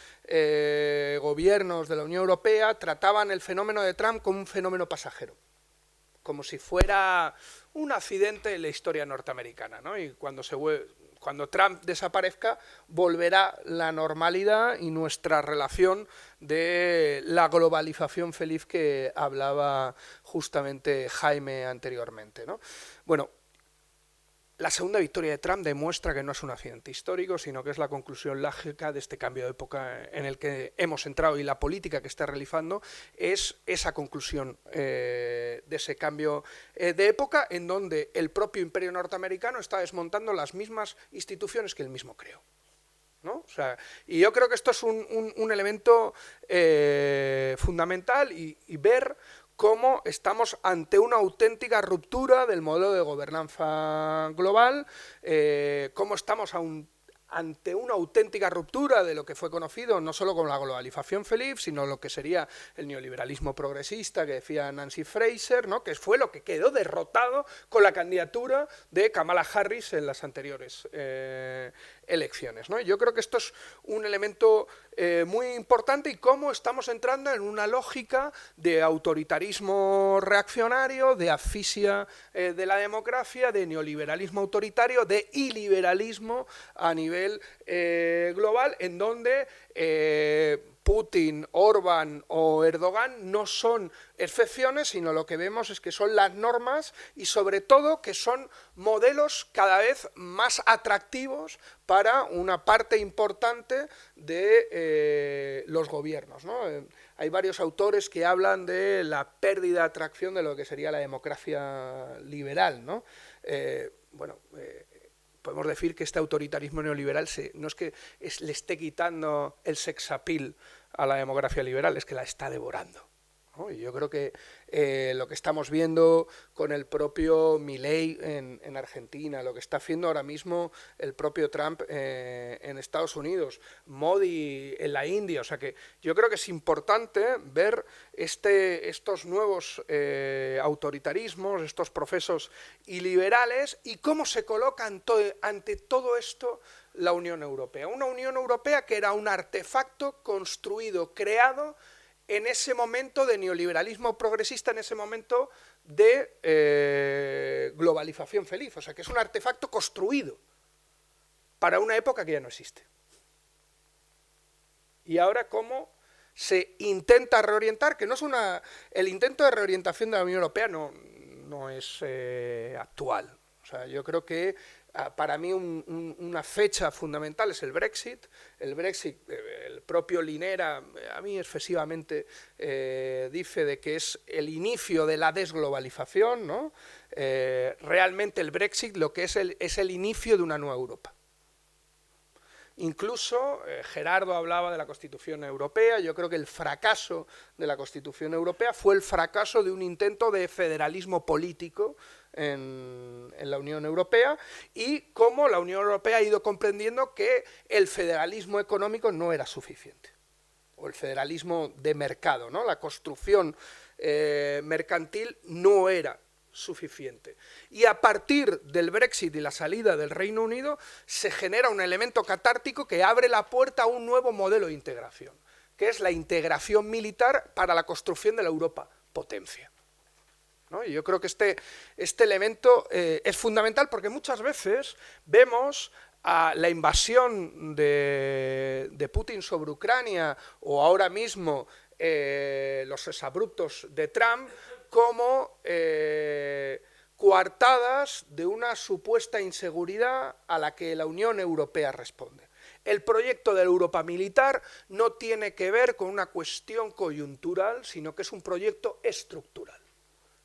gobiernos de la Unión Europea, trataban el fenómeno de Trump como un fenómeno pasajero, como si fuera un accidente en la historia norteamericana, ¿no? Y cuando Trump desaparezca, volverá la normalidad y nuestra relación de la globalización feliz que hablaba justamente Jaime anteriormente, ¿no? Bueno, la segunda victoria de Trump demuestra que no es un accidente histórico, sino que es la conclusión lógica de este cambio de época en el que hemos entrado, y la política que está realizando es esa conclusión de ese cambio de época, en donde el propio imperio norteamericano está desmontando las mismas instituciones que él mismo creó. ¿no? O sea, y yo creo que esto es un elemento fundamental y ver cómo estamos ante una auténtica ruptura del modelo de gobernanza global, cómo estamos ante una auténtica ruptura de lo que fue conocido no solo como la globalización feliz, sino lo que sería el neoliberalismo progresista que decía Nancy Fraser, ¿no? Que fue lo que quedó derrotado con la candidatura de Kamala Harris en las anteriores elecciones, ¿no? Yo creo que esto es un elemento muy importante y cómo estamos entrando en una lógica de autoritarismo reaccionario, de asfixia de la democracia, de neoliberalismo autoritario, de iliberalismo a nivel global, en donde Putin, Orbán o Erdogan no son excepciones, sino lo que vemos es que son las normas y sobre todo que son modelos cada vez más atractivos para una parte importante de los gobiernos, ¿no? Hay varios autores que hablan de la pérdida de atracción de lo que sería la democracia liberal, ¿no? Podemos decir que este autoritarismo neoliberal no es que le esté quitando el sex appeal a la democracia liberal, es que la está devorando, ¿no? Y yo creo que lo que estamos viendo con el propio Milei en Argentina, lo que está haciendo ahora mismo el propio Trump en Estados Unidos, Modi en la India, o sea que yo creo que es importante ver estos nuevos autoritarismos, estos procesos iliberales y cómo se coloca ante todo esto la Unión Europea. Una Unión Europea que era un artefacto construido, creado en ese momento de neoliberalismo progresista, en ese momento de globalización feliz. O sea, que es un artefacto construido para una época que ya no existe. Y ahora, ¿cómo se intenta reorientar? Que no es el intento de reorientación de la Unión Europea no es actual. O sea, yo creo que para mí una fecha fundamental es el Brexit. El Brexit, el propio Linera, a mí excesivamente dice de que es el inicio de la desglobalización, ¿no? Realmente el Brexit lo que es el inicio de una nueva Europa. Incluso Gerardo hablaba de la Constitución Europea. Yo creo que el fracaso de la Constitución Europea fue el fracaso de un intento de federalismo político en la Unión Europea y cómo la Unión Europea ha ido comprendiendo que el federalismo económico no era suficiente, o el federalismo de mercado, ¿no? La construcción mercantil no era suficiente. Y a partir del Brexit y la salida del Reino Unido se genera un elemento catártico que abre la puerta a un nuevo modelo de integración, que es la integración militar para la construcción de la Europa potencia, ¿no? Y yo creo que este elemento es fundamental porque muchas veces vemos a la invasión de Putin sobre Ucrania o ahora mismo los exabruptos de Trump como coartadas de una supuesta inseguridad a la que la Unión Europea responde. El proyecto de la Europa militar no tiene que ver con una cuestión coyuntural, sino que es un proyecto estructural.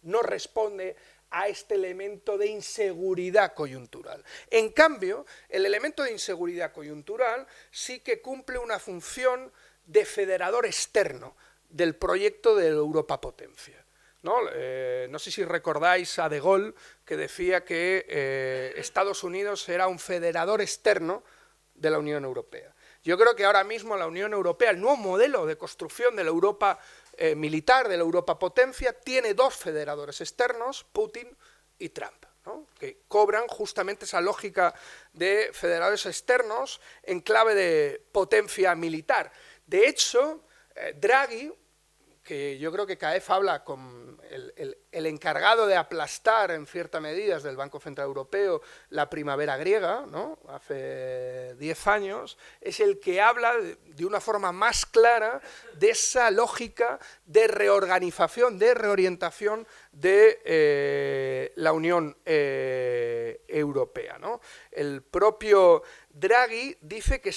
No responde a este elemento de inseguridad coyuntural. En cambio, el elemento de inseguridad coyuntural sí que cumple una función de federador externo del proyecto de la Europa potencia. No sé si recordáis a De Gaulle, que decía que Estados Unidos era un federador externo de la Unión Europea. Yo creo que ahora mismo la Unión Europea, el nuevo modelo de construcción de la Europa militar, de la Europa potencia, tiene dos federadores externos, Putin y Trump, ¿no? Que cobran justamente esa lógica de federadores externos en clave de potencia militar. De hecho, Draghi, que yo creo que cada vez habla con el encargado de aplastar en cierta medida del Banco Central Europeo la primavera griega, ¿no? Hace 10 años, es el que habla de una forma más clara de esa lógica de reorganización, de reorientación de la Unión Europea, ¿no? El propio Draghi dice que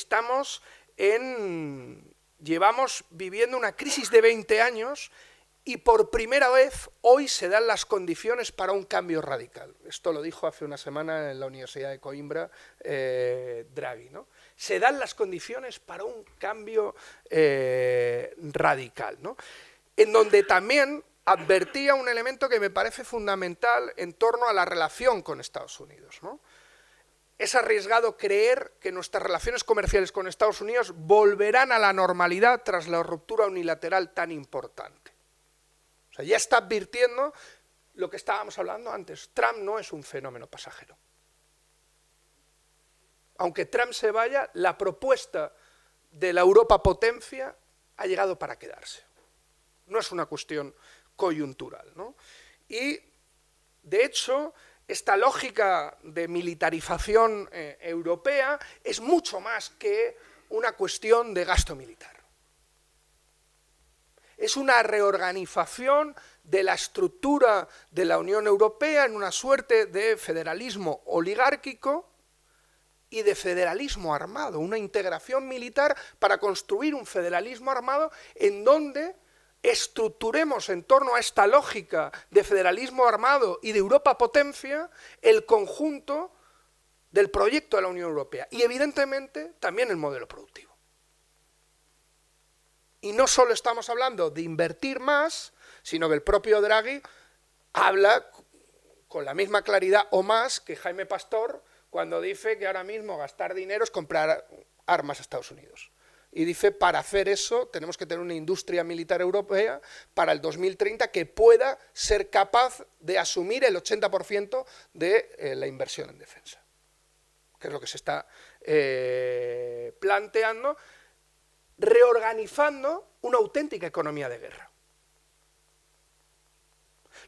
llevamos viviendo una crisis de 20 años Y por primera vez hoy se dan las condiciones para un cambio radical. Esto lo dijo hace una semana en la Universidad de Coimbra Draghi, ¿no? Se dan las condiciones para un cambio radical, ¿no? En donde también advertía un elemento que me parece fundamental en torno a la relación con Estados Unidos, ¿no? Es arriesgado creer que nuestras relaciones comerciales con Estados Unidos volverán a la normalidad tras la ruptura unilateral tan importante. O sea, ya está advirtiendo lo que estábamos hablando antes. Trump no es un fenómeno pasajero. Aunque Trump se vaya, la propuesta de la Europa potencia ha llegado para quedarse. No es una cuestión coyuntural, ¿no? Y, de hecho, esta lógica de militarización europea es mucho más que una cuestión de gasto militar. Es una reorganización de la estructura de la Unión Europea en una suerte de federalismo oligárquico y de federalismo armado, una integración militar para construir un federalismo armado en donde estructuremos en torno a esta lógica de federalismo armado y de Europa potencia el conjunto del proyecto de la Unión Europea y evidentemente también el modelo productivo. Y no solo estamos hablando de invertir más, sino que el propio Draghi habla con la misma claridad o más que Jaime Pastor cuando dice que ahora mismo gastar dinero es comprar armas a Estados Unidos. Y dice, para hacer eso tenemos que tener una industria militar europea para el 2030 que pueda ser capaz de asumir el 80% de la inversión en defensa, que es lo que se está planteando, reorganizando una auténtica economía de guerra.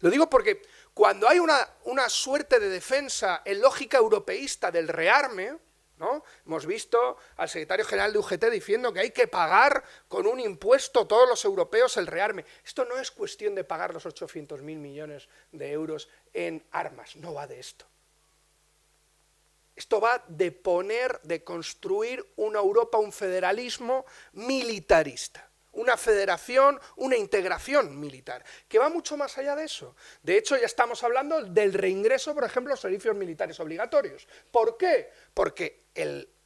Lo digo porque cuando hay una suerte de defensa en lógica europeísta del rearme, ¿no? Hemos visto al secretario general de UGT diciendo que hay que pagar con un impuesto todos los europeos el rearme. Esto no es cuestión de pagar los 800.000 millones de euros en armas, no va de esto. Esto va de construir una Europa, un federalismo militarista, una federación, una integración militar, que va mucho más allá de eso. De hecho, ya estamos hablando del reingreso, por ejemplo, a los servicios militares obligatorios. ¿Por qué? Porque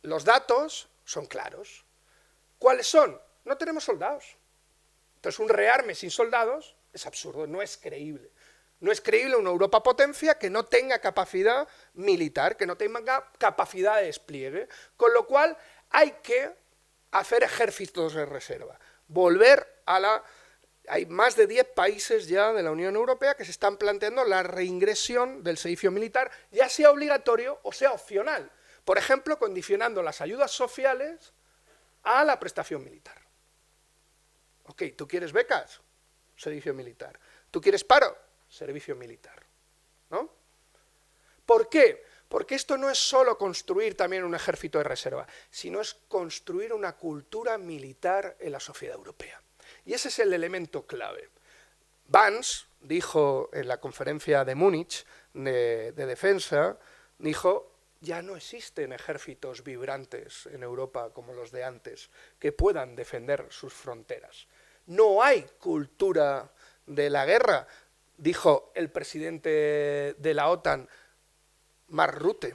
los datos son claros. ¿Cuáles son? No tenemos soldados. Entonces, un rearme sin soldados es absurdo, no es creíble. No es creíble una Europa potencia que no tenga capacidad militar, que no tenga capacidad de despliegue, con lo cual hay que hacer ejércitos de reserva, volver a la... Hay más de 10 países ya de la Unión Europea que se están planteando la reingresión del servicio militar, ya sea obligatorio o sea opcional, por ejemplo, condicionando las ayudas sociales a la prestación militar. Ok, ¿tú quieres becas? Servicio militar. ¿Tú quieres paro? Servicio militar, ¿no? ¿Por qué? Porque esto no es solo construir también un ejército de reserva, sino es construir una cultura militar en la sociedad europea. Y ese es el elemento clave. Vance dijo en la conferencia de Múnich de defensa, dijo, ya no existen ejércitos vibrantes en Europa como los de antes, que puedan defender sus fronteras. No hay cultura de la guerra, dijo el presidente de la OTAN, Mark Rutte.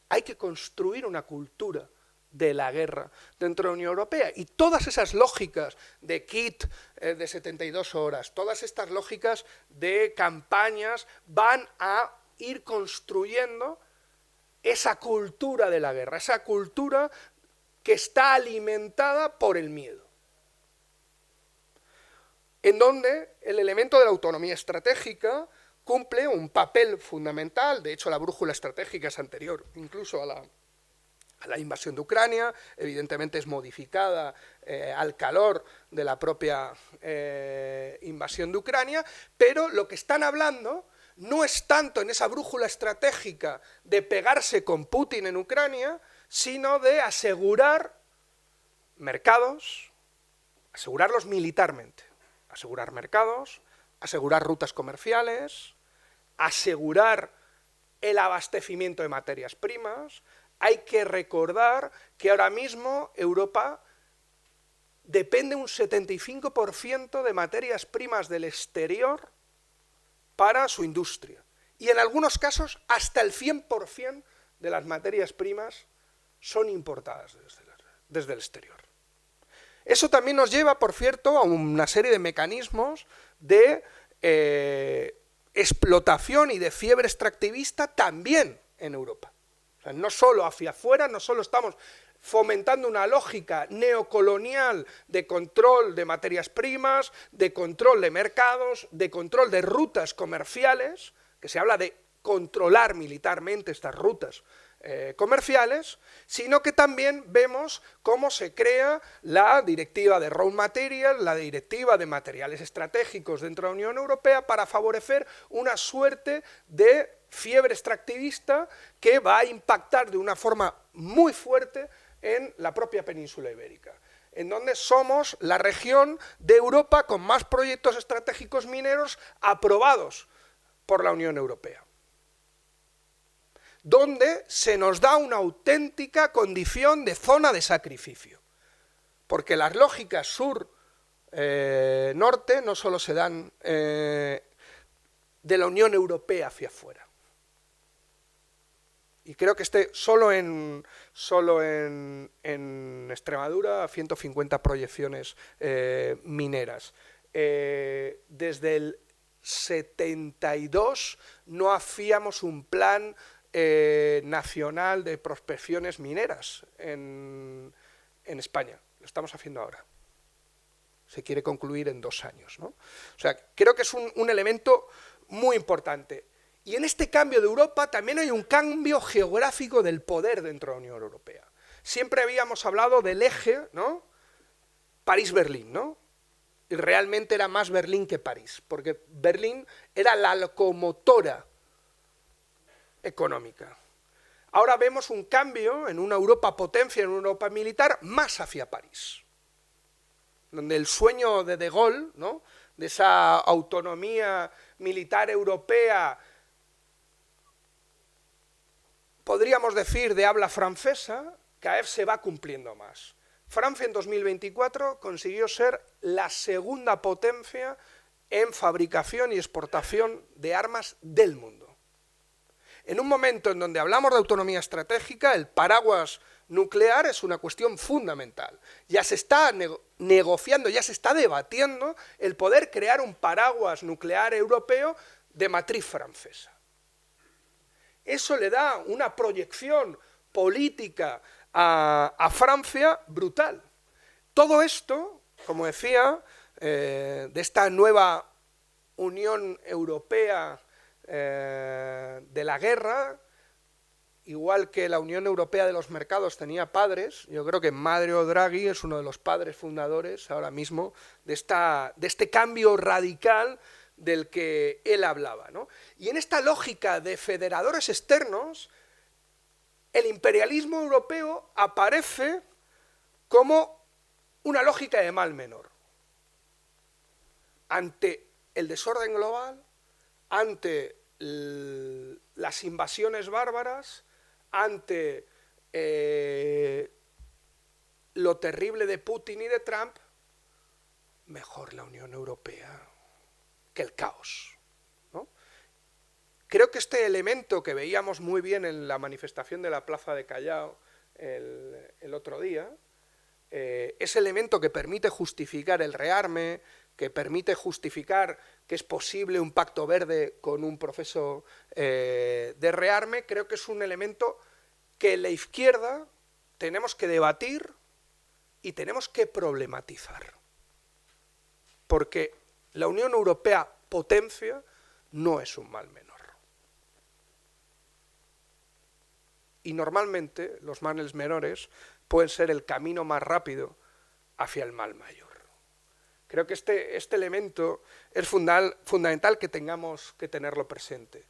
Hay que construir una cultura de la guerra dentro de la Unión Europea. Y todas esas lógicas de kit de 72 horas, todas estas lógicas de campañas van a ir construyendo esa cultura de la guerra, esa cultura que está alimentada por el miedo, en donde el elemento de la autonomía estratégica cumple un papel fundamental. De hecho, la brújula estratégica es anterior incluso a la invasión de Ucrania, evidentemente es modificada al calor de la propia invasión de Ucrania, pero lo que están hablando no es tanto en esa brújula estratégica de pegarse con Putin en Ucrania, sino de asegurar mercados, asegurarlos militarmente. Asegurar mercados, asegurar rutas comerciales, asegurar el abastecimiento de materias primas. Hay que recordar que ahora mismo Europa depende un 75% de materias primas del exterior para su industria. Y en algunos casos hasta el 100% de las materias primas son importadas desde el exterior. Eso también nos lleva, por cierto, a una serie de mecanismos de explotación y de fiebre extractivista también en Europa. O sea, no solo hacia afuera, no solo estamos fomentando una lógica neocolonial de control de materias primas, de control de mercados, de control de rutas comerciales, que se habla de controlar militarmente estas rutas comerciales, sino que también vemos cómo se crea la directiva de Raw Materials, la directiva de materiales estratégicos dentro de la Unión Europea para favorecer una suerte de fiebre extractivista que va a impactar de una forma muy fuerte en la propia península ibérica, en donde somos la región de Europa con más proyectos estratégicos mineros aprobados por la Unión Europea, donde se nos da una auténtica condición de zona de sacrificio, porque las lógicas sur-norte no solo se dan de la Unión Europea hacia afuera. Y creo que solo en Extremadura 150 proyecciones mineras. Desde el 72 no hacíamos un plan nacional de prospecciones mineras en España. Lo estamos haciendo ahora. Se quiere concluir en 2 años, ¿no? O sea, creo que es un elemento muy importante. Y en este cambio de Europa también hay un cambio geográfico del poder dentro de la Unión Europea. Siempre habíamos hablado del eje, ¿no? París-Berlín, ¿no? Y realmente era más Berlín que París, porque Berlín era la locomotora económica. Ahora vemos un cambio en una Europa potencia, en una Europa militar, más hacia París, donde el sueño de Gaulle, ¿no? De esa autonomía militar europea, podríamos decir de habla francesa, cada vez se va cumpliendo más. Francia en 2024 consiguió ser la segunda potencia en fabricación y exportación de armas del mundo. En un momento en donde hablamos de autonomía estratégica, el paraguas nuclear es una cuestión fundamental. Ya se está negociando, ya se está debatiendo el poder crear un paraguas nuclear europeo de matriz francesa. Eso le da una proyección política a Francia brutal. Todo esto, como decía, de esta nueva Unión Europea de la guerra, igual que la Unión Europea de los mercados tenía padres, yo creo que Mario Draghi es uno de los padres fundadores ahora mismo de este cambio radical del que él hablaba, ¿no? Y en esta lógica de federadores externos, el imperialismo europeo aparece como una lógica de mal menor. Ante el desorden global, ante las invasiones bárbaras, ante lo terrible de Putin y de Trump, mejor la Unión Europea que el caos, ¿no? Creo que este elemento que veíamos muy bien en la manifestación de la Plaza de Callao el otro día, ese elemento que permite justificar el rearme, que permite justificar que es posible un pacto verde con un proceso de rearme, creo que es un elemento que en la izquierda tenemos que debatir y tenemos que problematizar. Porque la Unión Europea potencia no es un mal menor. Y normalmente los males menores pueden ser el camino más rápido hacia el mal mayor. Creo que este elemento es fundamental que tengamos que tenerlo presente.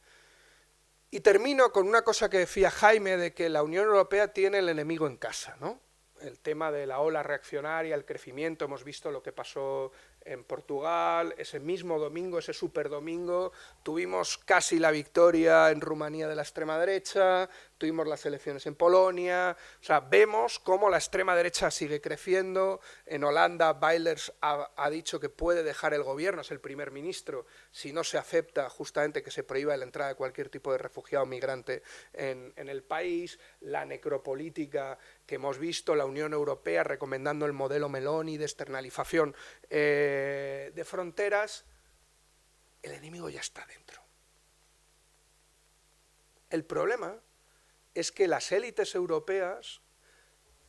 Y termino con una cosa que decía Jaime, de que la Unión Europea tiene el enemigo en casa, ¿no? El tema de la ola reaccionaria, el crecimiento, hemos visto lo que pasó en Portugal, ese mismo domingo, ese superdomingo, tuvimos casi la victoria en Rumanía de la extrema derecha, tuvimos las elecciones en Polonia, o sea, vemos cómo la extrema derecha sigue creciendo. En Holanda, Wilders ha dicho que puede dejar el gobierno, es el primer ministro, si no se acepta justamente que se prohíba la entrada de cualquier tipo de refugiado o migrante en el país. La necropolítica que hemos visto, la Unión Europea recomendando el modelo Meloni de externalización de fronteras. El enemigo ya está dentro. El problema es que las élites europeas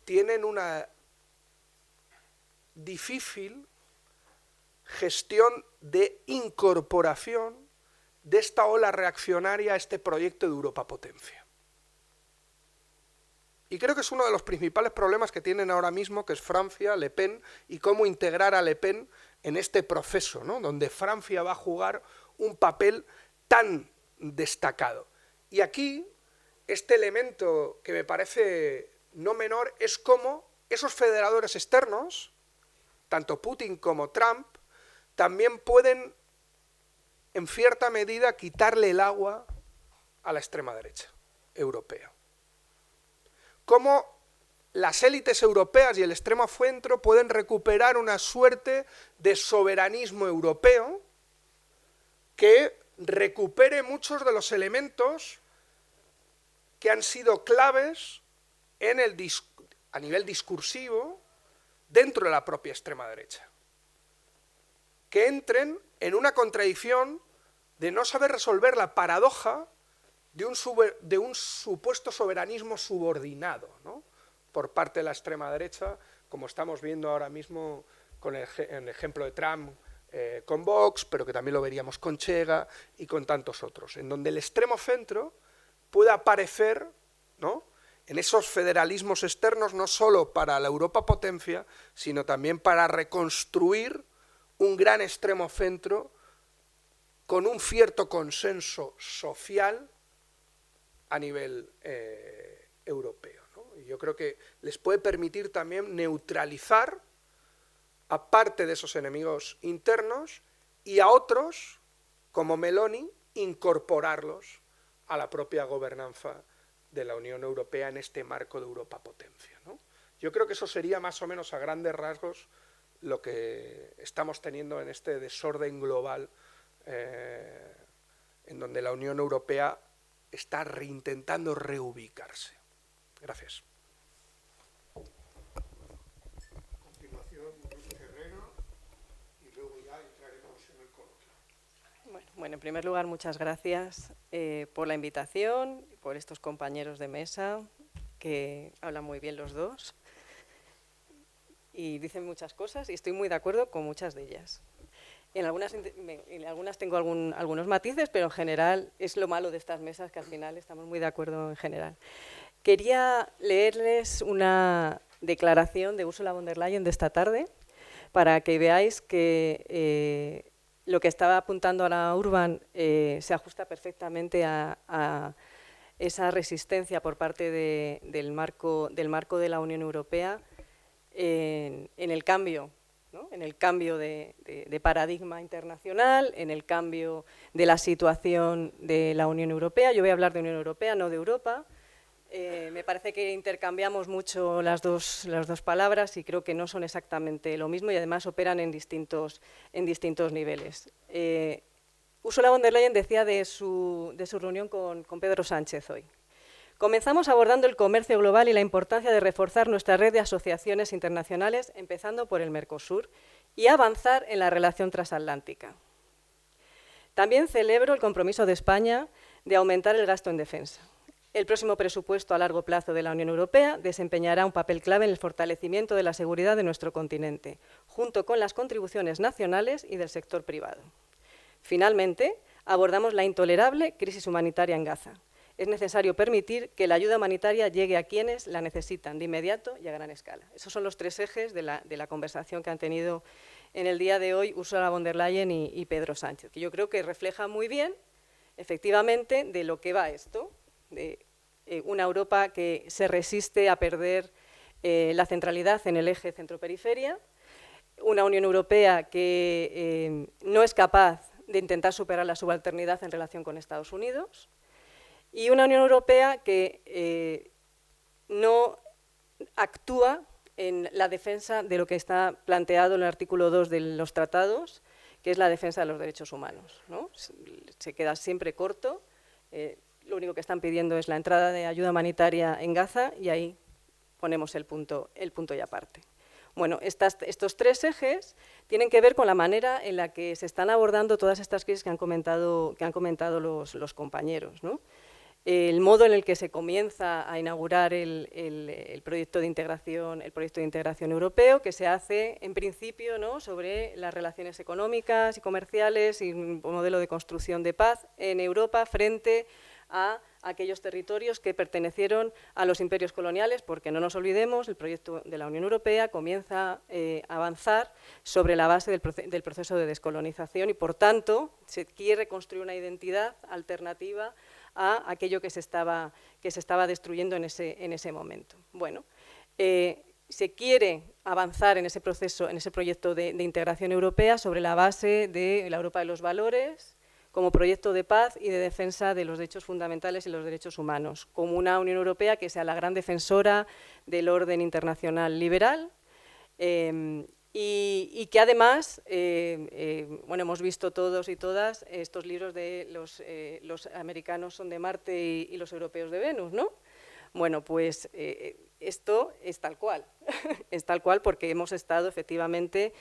tienen una difícil gestión de incorporación de esta ola reaccionaria a este proyecto de Europa potencia. Y creo que es uno de los principales problemas que tienen ahora mismo, que es Francia, Le Pen, y cómo integrar a Le Pen en este proceso, ¿no?, donde Francia va a jugar un papel tan destacado. Y aquí, este elemento que me parece no menor es cómo esos federadores externos, tanto Putin como Trump, también pueden, en cierta medida, quitarle el agua a la extrema derecha europea. Cómo las élites europeas y el extremo centro pueden recuperar una suerte de soberanismo europeo que recupere muchos de los elementos que han sido claves a nivel discursivo dentro de la propia extrema derecha. Que entren en una contradicción de no saber resolver la paradoja de un supuesto soberanismo subordinado, ¿no?, por parte de la extrema derecha, como estamos viendo ahora mismo con el ejemplo de Trump con Vox, pero que también lo veríamos con Chega y con tantos otros, en donde el extremo centro puede aparecer, ¿no?, en esos federalismos externos, no solo para la Europa potencia, sino también para reconstruir un gran extremo centro con un cierto consenso social a nivel europeo, ¿no? Y yo creo que les puede permitir también neutralizar a parte de esos enemigos internos y a otros, como Meloni, incorporarlos a la propia gobernanza de la Unión Europea en este marco de Europa potencia, ¿no? Yo creo que eso sería más o menos a grandes rasgos lo que estamos teniendo en este desorden global en donde la Unión Europea está intentando reubicarse. Gracias. A continuación, Luis Herrera, y luego ya entraremos en el coloquio. Bueno, en primer lugar, muchas gracias por la invitación, por estos compañeros de mesa, que hablan muy bien los dos, y dicen muchas cosas, y estoy muy de acuerdo con muchas de ellas. En algunas tengo algunos matices, pero en general es lo malo de estas mesas, que al final estamos muy de acuerdo en general. Quería leerles una declaración de Ursula von der Leyen de esta tarde, para que veáis que lo que estaba apuntando ahora Urban se ajusta perfectamente a esa resistencia por parte del marco de la Unión Europea en el cambio, ¿no?, en el cambio de paradigma internacional, en el cambio de la situación de la Unión Europea. Yo voy a hablar de Unión Europea, no de Europa. Me parece que intercambiamos mucho las dos palabras y creo que no son exactamente lo mismo y además operan en distintos niveles. Ursula von der Leyen decía de su reunión con Pedro Sánchez hoy: comenzamos abordando el comercio global y la importancia de reforzar nuestra red de asociaciones internacionales, empezando por el Mercosur, y avanzar en la relación transatlántica. También celebro el compromiso de España de aumentar el gasto en defensa. El próximo presupuesto a largo plazo de la Unión Europea desempeñará un papel clave en el fortalecimiento de la seguridad de nuestro continente, junto con las contribuciones nacionales y del sector privado. Finalmente, abordamos la intolerable crisis humanitaria en Gaza. Es necesario permitir que la ayuda humanitaria llegue a quienes la necesitan de inmediato y a gran escala. Esos son los tres ejes de la conversación que han tenido en el día de hoy Ursula von der Leyen y Pedro Sánchez, que yo creo que refleja muy bien, efectivamente, de lo que va esto, de una Europa que se resiste a perder la centralidad en el eje centro-periferia, una Unión Europea que no es capaz de intentar superar la subalternidad en relación con Estados Unidos, y una Unión Europea que no actúa en la defensa de lo que está planteado en el artículo 2 de los tratados, que es la defensa de los derechos humanos, ¿no? Se queda siempre corto, lo único que están pidiendo es la entrada de ayuda humanitaria en Gaza y ahí ponemos el punto y aparte. Bueno, estos tres ejes tienen que ver con la manera en la que se están abordando todas estas crisis que han comentado los compañeros, ¿no? El modo en el que se comienza a inaugurar el proyecto de integración europeo, que se hace en principio, ¿no?, sobre las relaciones económicas y comerciales y un modelo de construcción de paz en Europa frente a aquellos territorios que pertenecieron a los imperios coloniales, porque no nos olvidemos, el proyecto de la Unión Europea comienza a avanzar sobre la base del proceso de descolonización y, por tanto, se quiere construir una identidad alternativa a aquello que se estaba destruyendo en ese momento. Bueno, se quiere avanzar en ese proceso, en ese proyecto de integración europea sobre la base de la Europa de los valores, como proyecto de paz y de defensa de los derechos fundamentales y los derechos humanos, como una Unión Europea que sea la gran defensora del orden internacional liberal, y que además, bueno, hemos visto todos y todas estos libros de los americanos son de Marte y los europeos de Venus, ¿no? Bueno, pues esto es tal cual, es tal cual porque hemos estado efectivamente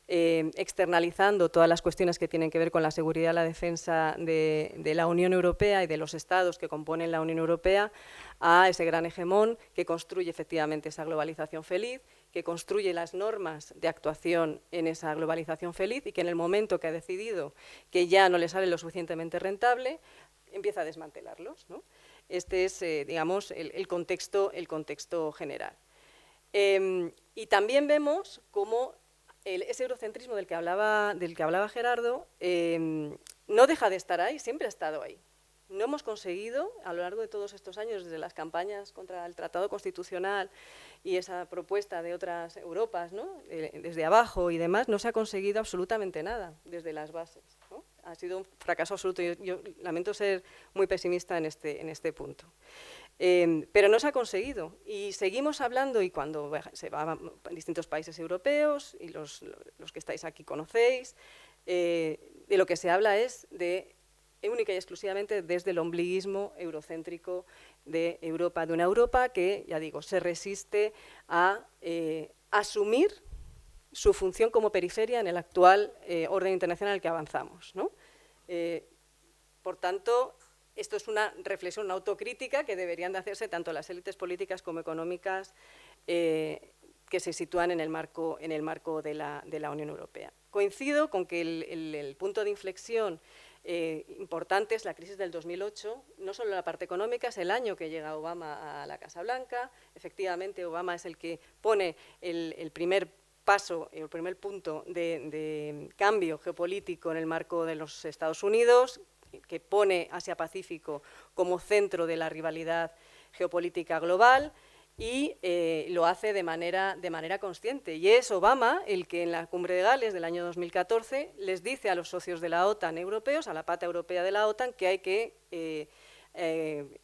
externalizando todas las cuestiones que tienen que ver con la seguridad y la defensa de la Unión Europea y de los estados que componen la Unión Europea a ese gran hegemón que construye efectivamente esa globalización feliz, que construye las normas de actuación en esa globalización feliz y que en el momento que ha decidido que ya no le sale lo suficientemente rentable, empieza a desmantelarlos, ¿no? Este es, digamos, el contexto general. Y también vemos cómo ese eurocentrismo del que hablaba Gerardo no deja de estar ahí, siempre ha estado ahí. No hemos conseguido, a lo largo de todos estos años, desde las campañas contra el Tratado Constitucional y esa propuesta de otras Europas, ¿no?, desde abajo y demás, no se ha conseguido absolutamente nada desde las bases, ¿no? Ha sido un fracaso absoluto. Yo lamento ser muy pesimista en este punto. Pero no se ha conseguido y seguimos hablando, y cuando se va a distintos países europeos, y los que estáis aquí conocéis, de lo que se habla es de única y exclusivamente desde el ombliguismo eurocéntrico de Europa, de una Europa que, ya digo, se resiste a asumir su función como periferia en el actual orden internacional al que avanzamos, ¿no? Por tanto, esto es una reflexión, una autocrítica que deberían de hacerse tanto las élites políticas como económicas que se sitúan en el marco de la Unión Europea. Coincido con que el punto de inflexión importante es la crisis del 2008, no solo la parte económica, es el año que llega Obama a la Casa Blanca. Efectivamente, Obama es el que pone el primer paso, el primer punto de cambio geopolítico en el marco de los Estados Unidos, que pone Asia-Pacífico como centro de la rivalidad geopolítica global, y lo hace de manera consciente. Y es Obama el que en la Cumbre de Gales del año 2014 les dice a los socios de la OTAN europeos, a la pata europea de la OTAN, que hay que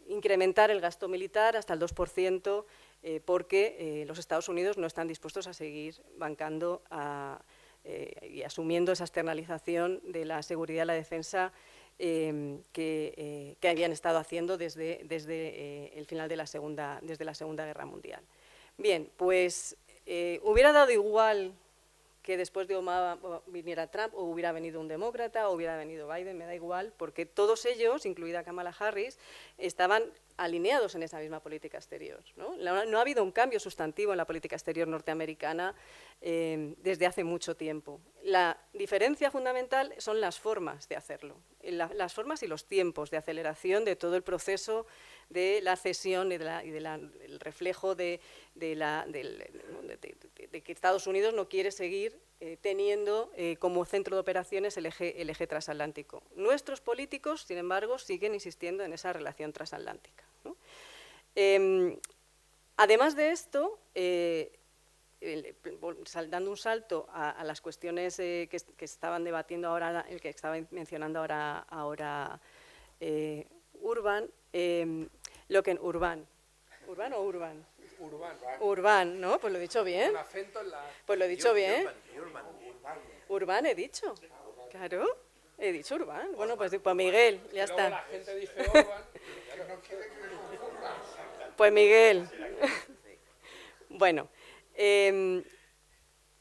incrementar el gasto militar hasta el 2%, porque los Estados Unidos no están dispuestos a seguir bancando y asumiendo esa externalización de la seguridad y la defensa que habían estado haciendo desde el final de la Segunda Guerra Mundial. Bien, pues hubiera dado igual que después de Obama viniera Trump, o hubiera venido un demócrata, o hubiera venido Biden, me da igual, porque todos ellos, incluida Kamala Harris, estaban alineados en esa misma política exterior, ¿no? No ha habido un cambio sustantivo en la política exterior norteamericana desde hace mucho tiempo. La diferencia fundamental son las formas de hacerlo, las formas y los tiempos de aceleración de todo el proceso de la cesión y del reflejo de que Estados Unidos no quiere seguir teniendo como centro de operaciones el eje transatlántico. Nuestros políticos, sin embargo, siguen insistiendo en esa relación transatlántica, ¿no? Además de esto, dando un salto a las cuestiones que estaban debatiendo ahora, el que estaba mencionando ahora Urban, ¿Urban o Urban? Urban, ¿no? Pues lo he dicho bien. Con acento en la... Pues lo he dicho bien. Urban he dicho. Claro, he dicho Urban. Bueno, pues Miguel, ya está. La gente dice Urban. Pues Miguel. Bueno,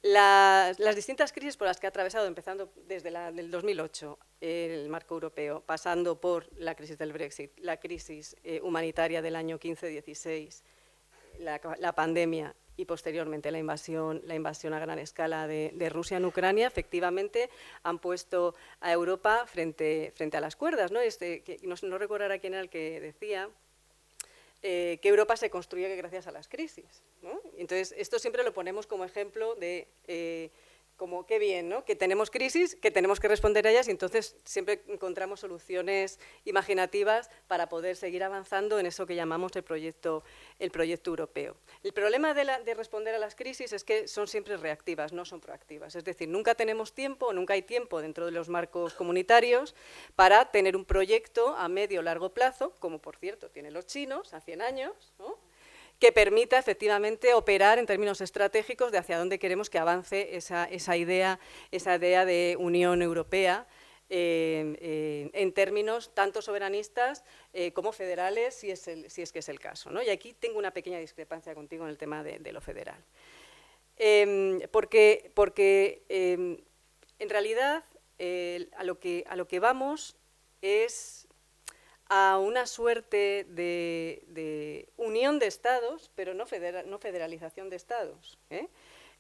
las distintas crisis por las que ha atravesado, empezando desde el 2008, el marco europeo, pasando por la crisis del Brexit, la crisis humanitaria del año 15-16, la pandemia y posteriormente la invasión a gran escala de Rusia en Ucrania, efectivamente han puesto a Europa frente a las cuerdas, ¿no? No recordará quién era el que decía que Europa se construye gracias a las crisis, ¿no? Entonces, esto siempre lo ponemos como ejemplo de como qué bien, ¿no? Que tenemos crisis, que tenemos que responder a ellas y entonces siempre encontramos soluciones imaginativas para poder seguir avanzando en eso que llamamos el proyecto europeo. El problema de responder a las crisis es que son siempre reactivas, no son proactivas. Es decir, nunca tenemos tiempo, nunca hay tiempo dentro de los marcos comunitarios para tener un proyecto a medio o largo plazo, como por cierto tienen los chinos a 100 años, ¿no? Que permita efectivamente operar en términos estratégicos de hacia dónde queremos que avance esa idea de Unión Europea en términos tanto soberanistas como federales, si es que es el caso, ¿no? Y aquí tengo una pequeña discrepancia contigo en el tema de lo federal. Porque en realidad a lo que vamos es a una suerte de unión de Estados, pero no federalización de Estados, ¿eh?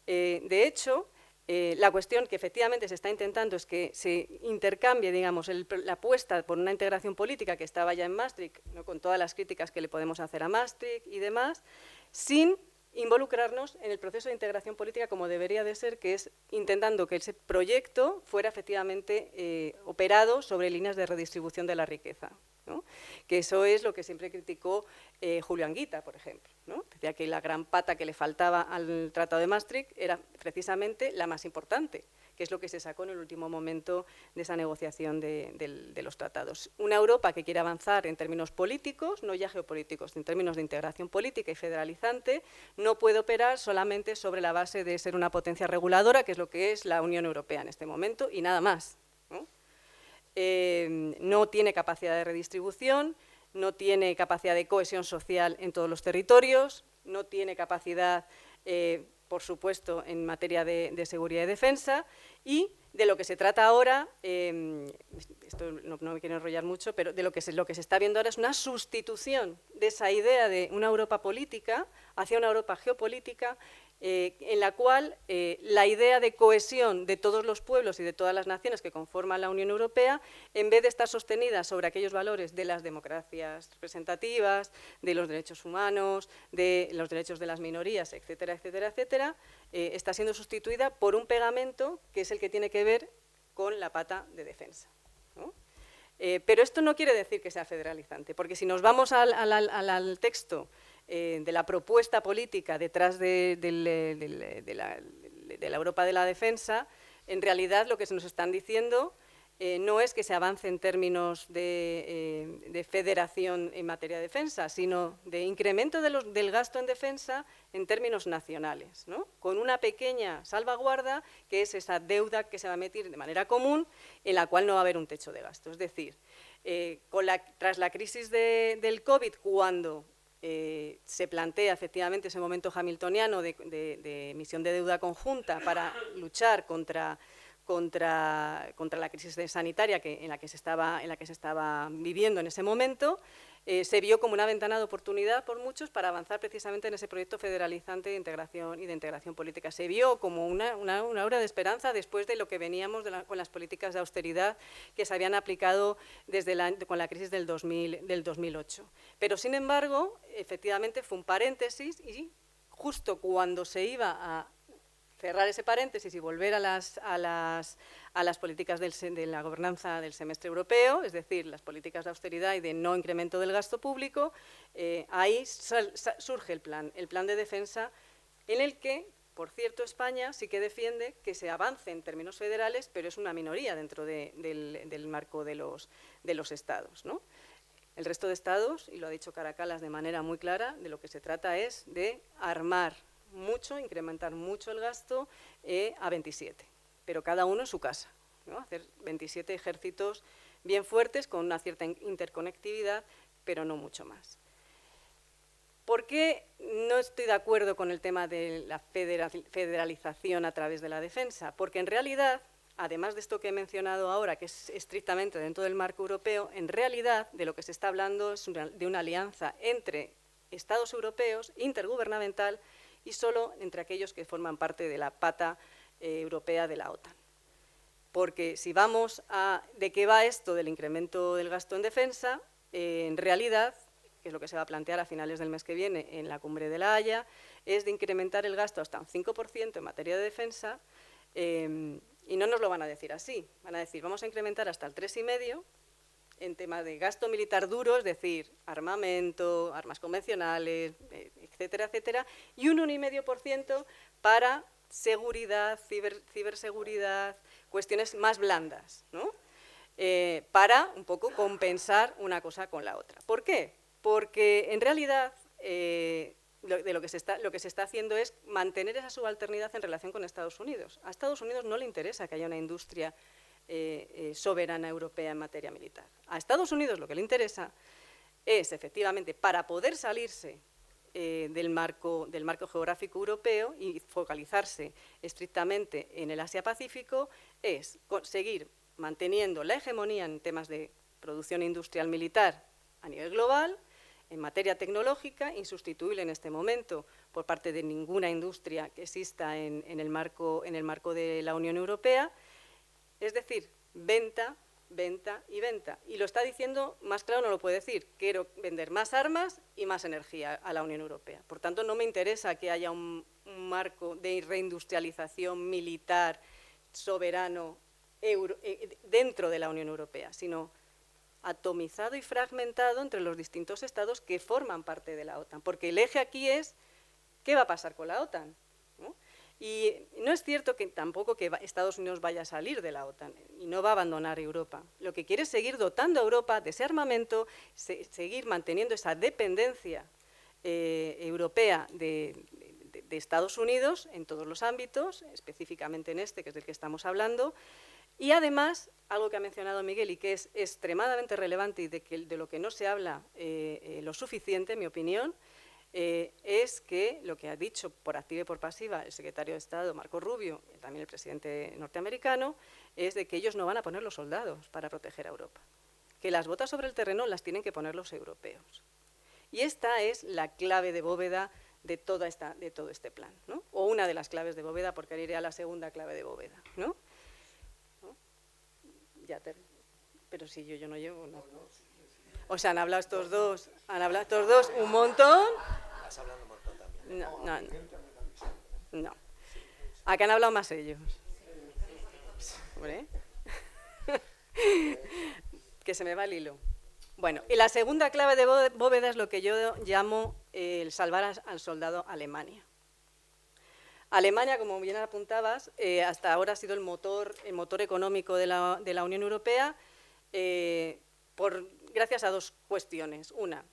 De hecho, la cuestión que efectivamente se está intentando es que se intercambie, digamos, la apuesta por una integración política que estaba ya en Maastricht, ¿no? Con todas las críticas que le podemos hacer a Maastricht y demás, sin involucrarnos en el proceso de integración política como debería de ser, que es intentando que ese proyecto fuera efectivamente operado sobre líneas de redistribución de la riqueza, ¿no? Que eso es lo que siempre criticó Julio Anguita, por ejemplo, ¿no? Decía que la gran pata que le faltaba al Tratado de Maastricht era precisamente la más importante, que es lo que se sacó en el último momento de esa negociación de los tratados. Una Europa que quiere avanzar en términos políticos, no ya geopolíticos, en términos de integración política y federalizante, no puede operar solamente sobre la base de ser una potencia reguladora, que es lo que es la Unión Europea en este momento, y nada más, ¿no? No tiene capacidad de redistribución, no tiene capacidad de cohesión social en todos los territorios, no tiene capacidad, por supuesto, en materia de seguridad y defensa, y de lo que se trata ahora, esto no me quiero enrollar mucho, pero de lo que se está viendo ahora es una sustitución de esa idea de una Europa política hacia una Europa geopolítica, en la cual la idea de cohesión de todos los pueblos y de todas las naciones que conforman la Unión Europea, en vez de estar sostenida sobre aquellos valores de las democracias representativas, de los derechos humanos, de los derechos de las minorías, etcétera, etcétera, etcétera, está siendo sustituida por un pegamento que es el que tiene que ver con la pata de defensa, ¿no? Pero esto no quiere decir que sea federalizante, porque si nos vamos al texto de la propuesta política detrás de la Europa de la defensa, en realidad lo que se nos están diciendo no es que se avance en términos de federación en materia de defensa, sino de incremento del gasto en defensa en términos nacionales, ¿no? Con una pequeña salvaguarda, que es esa deuda que se va a emitir de manera común, en la cual no va a haber un techo de gasto. Es decir, tras la crisis del COVID, cuando se plantea efectivamente ese momento hamiltoniano de emisión de deuda conjunta para luchar contra la crisis sanitaria en la que se estaba viviendo en ese momento, se vio como una ventana de oportunidad por muchos para avanzar precisamente en ese proyecto federalizante de integración política. Se vio como una hora de esperanza después de lo que veníamos con las políticas de austeridad que se habían aplicado con la crisis del 2008. Pero, sin embargo, efectivamente fue un paréntesis y justo cuando se iba a cerrar ese paréntesis y volver a las políticas de la gobernanza del semestre europeo, es decir, las políticas de austeridad y de no incremento del gasto público, ahí surge el plan de defensa, en el que Por cierto, España sí que defiende que se avance en términos federales, pero es una minoría dentro del marco de los estados, ¿no? El resto de estados, y lo ha dicho Caracalas de manera muy clara, de lo que se trata es de armar mucho, incrementar mucho el gasto a 27, pero cada uno en su casa, ¿no? Hacer 27 ejércitos bien fuertes con una cierta interconectividad, pero no mucho más. ¿Por qué no estoy de acuerdo con el tema de la federalización a través de la defensa? Porque en realidad, además de esto que he mencionado ahora, que es estrictamente dentro del marco europeo, en realidad de lo que se está hablando es de una alianza entre Estados europeos, intergubernamental, y solo entre aquellos que forman parte de la pata europea de la OTAN. Porque si vamos a de qué va esto del incremento del gasto en defensa, en realidad, que es lo que se va a plantear a finales del mes que viene en la cumbre de La Haya, es de incrementar el gasto hasta un 5% en materia de defensa, y no nos lo van a decir así, van a decir vamos a incrementar hasta el 3,5% en tema de gasto militar duro, es decir, armamento, armas convencionales, etcétera, etcétera, y un 1,5% para seguridad, ciberseguridad, cuestiones más blandas, ¿no? Para un poco compensar una cosa con la otra. ¿Por qué? Porque en realidad lo que se está haciendo es mantener esa subalternidad en relación con Estados Unidos. A Estados Unidos no le interesa que haya una industria soberana europea en materia militar. A Estados Unidos lo que le interesa es, efectivamente, para poder salirse del marco geográfico europeo y focalizarse estrictamente en el Asia-Pacífico, es seguir manteniendo la hegemonía en temas de producción industrial militar a nivel global, en materia tecnológica, insustituible en este momento por parte de ninguna industria que exista en el marco de la Unión Europea, es decir, venta, venta y venta. Y lo está diciendo, más claro no lo puede decir, quiero vender más armas y más energía a la Unión Europea. Por tanto, no me interesa que haya un marco de reindustrialización militar soberano dentro de la Unión Europea, sino atomizado y fragmentado entre los distintos estados que forman parte de la OTAN. Porque el eje aquí es, ¿qué va a pasar con la OTAN? ¿No? Y no es cierto que tampoco que Estados Unidos vaya a salir de la OTAN y no va a abandonar Europa. Lo que quiere es seguir dotando a Europa de ese armamento, seguir manteniendo esa dependencia europea de Estados Unidos en todos los ámbitos, específicamente en este, que es del que estamos hablando. Y además, algo que ha mencionado Miguel y que es extremadamente relevante y de lo que no se habla lo suficiente, en mi opinión, es que lo que ha dicho por activa y por pasiva el secretario de Estado, Marco Rubio, y también el presidente norteamericano, es de que ellos no van a poner los soldados para proteger a Europa, que las botas sobre el terreno las tienen que poner los europeos. Y esta es la clave de bóveda de todo este plan, ¿no? O una de las claves de bóveda, porque iré a la segunda clave de bóveda, ¿no? Pero si yo no llevo, no. O sea, han hablado estos dos un montón. Estás hablando un montón también. No. ¿A qué han hablado más ellos? ¿Hombre? Que se me va el hilo. Bueno, y la segunda clave de bóveda es lo que yo llamo el salvar al soldado Alemania. Alemania, como bien apuntabas, hasta ahora ha sido el motor económico de la Unión Europea gracias a dos cuestiones. Una,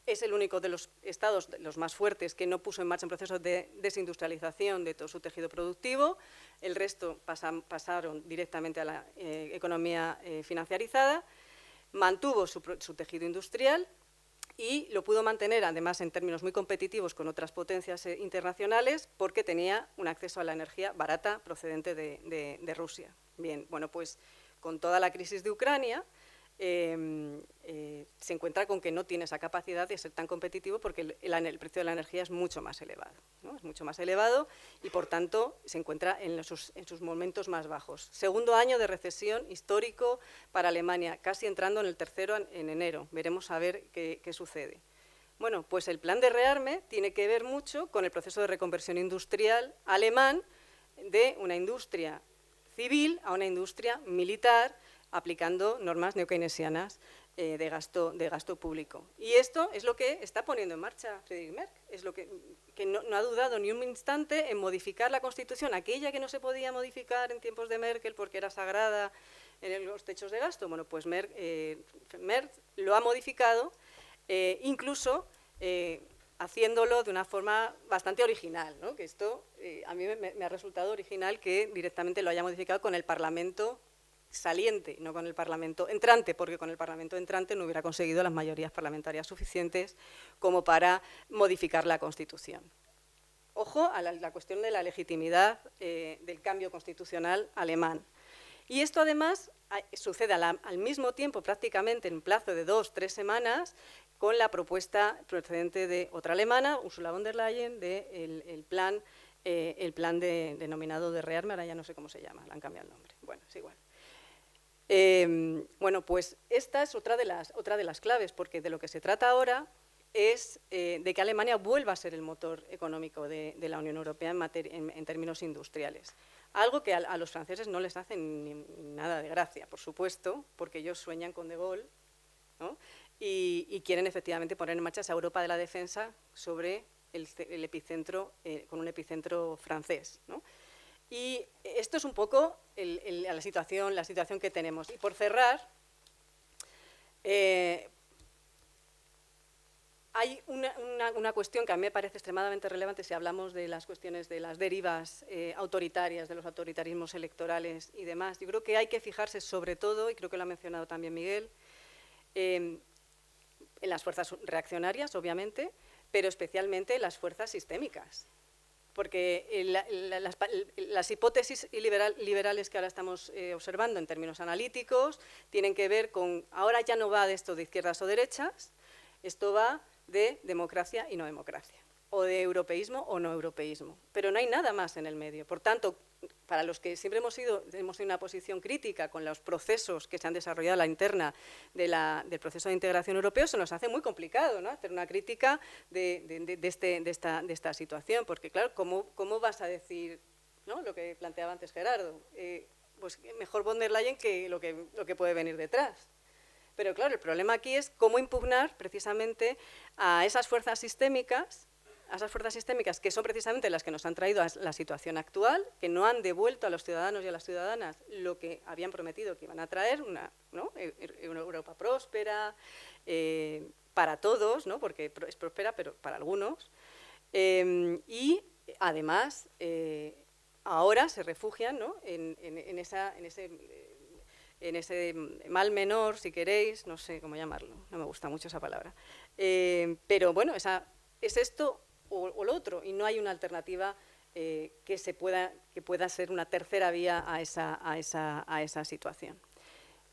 es el único de los estados, los más fuertes, que no puso en marcha un proceso de desindustrialización de todo su tejido productivo. El resto pasaron directamente a la economía financiarizada. Mantuvo su tejido industrial y lo pudo mantener, además, en términos muy competitivos con otras potencias internacionales, porque tenía un acceso a la energía barata procedente de Rusia. Bien, bueno, pues con toda la crisis de Ucrania se encuentra con que no tiene esa capacidad de ser tan competitivo porque el precio de la energía es mucho más elevado, ¿no? Es mucho más elevado y, por tanto, se encuentra en sus momentos más bajos. Segundo año de recesión histórico para Alemania, casi entrando en el tercero en enero. Veremos a ver qué sucede. Bueno, pues el plan de rearme tiene que ver mucho con el proceso de reconversión industrial alemán de una industria civil a una industria militar, aplicando normas neokeynesianas de gasto público. Y esto es lo que está poniendo en marcha Friedrich Merz, es lo que no ha dudado ni un instante en modificar la Constitución, aquella que no se podía modificar en tiempos de Merkel porque era sagrada en los techos de gasto. Bueno, pues Merz lo ha modificado, incluso haciéndolo de una forma bastante original, ¿no? Que esto a mí me ha resultado original que directamente lo haya modificado con el Parlamento saliente, no con el Parlamento entrante, porque con el Parlamento entrante no hubiera conseguido las mayorías parlamentarias suficientes como para modificar la Constitución. Ojo a la cuestión de la legitimidad del cambio constitucional alemán. Y esto además sucede al mismo tiempo, prácticamente en plazo de 2 o 3 semanas, con la propuesta procedente de otra alemana, Ursula von der Leyen, del plan denominado de Rearme, ahora ya no sé cómo se llama, le han cambiado el nombre. Bueno, es igual. Bueno, pues esta es otra de las claves, porque de lo que se trata ahora es de que Alemania vuelva a ser el motor económico de la Unión Europea en términos industriales. Algo que a los franceses no les hace ni nada de gracia, por supuesto, porque ellos sueñan con De Gaulle, ¿no? Y quieren efectivamente poner en marcha esa Europa de la defensa sobre el epicentro, con un epicentro francés, ¿no? Y esto es un poco la situación que tenemos. Y por cerrar, hay una cuestión que a mí me parece extremadamente relevante si hablamos de las cuestiones de las derivas autoritarias, de los autoritarismos electorales y demás. Yo creo que hay que fijarse sobre todo, y creo que lo ha mencionado también Miguel, en las fuerzas reaccionarias, obviamente, pero especialmente las fuerzas sistémicas. Porque las hipótesis liberales que ahora estamos observando en términos analíticos tienen que ver con, ahora ya no va de esto de izquierdas o derechas, esto va de democracia y no democracia, o de europeísmo o no europeísmo, pero no hay nada más en el medio. Por tanto, para los que siempre hemos tenido una posición crítica con los procesos que se han desarrollado a la interna del proceso de integración europeo, se nos hace muy complicado, ¿no?, hacer una crítica de esta situación, porque claro, ¿cómo vas a decir, ¿no?, lo que planteaba antes Gerardo? Pues mejor von der Leyen que lo que puede venir detrás. Pero claro, el problema aquí es cómo impugnar precisamente a esas fuerzas sistémicas, que son precisamente las que nos han traído a la situación actual, que no han devuelto a los ciudadanos y a las ciudadanas lo que habían prometido que iban a traer, una Europa próspera, para todos, ¿no?, porque es próspera, pero para algunos, y además ahora se refugian, ¿no?, en ese mal menor, si queréis, no sé cómo llamarlo, no me gusta mucho esa palabra, pero bueno, es esto o lo otro, y no hay una alternativa que pueda ser una tercera vía a esa situación.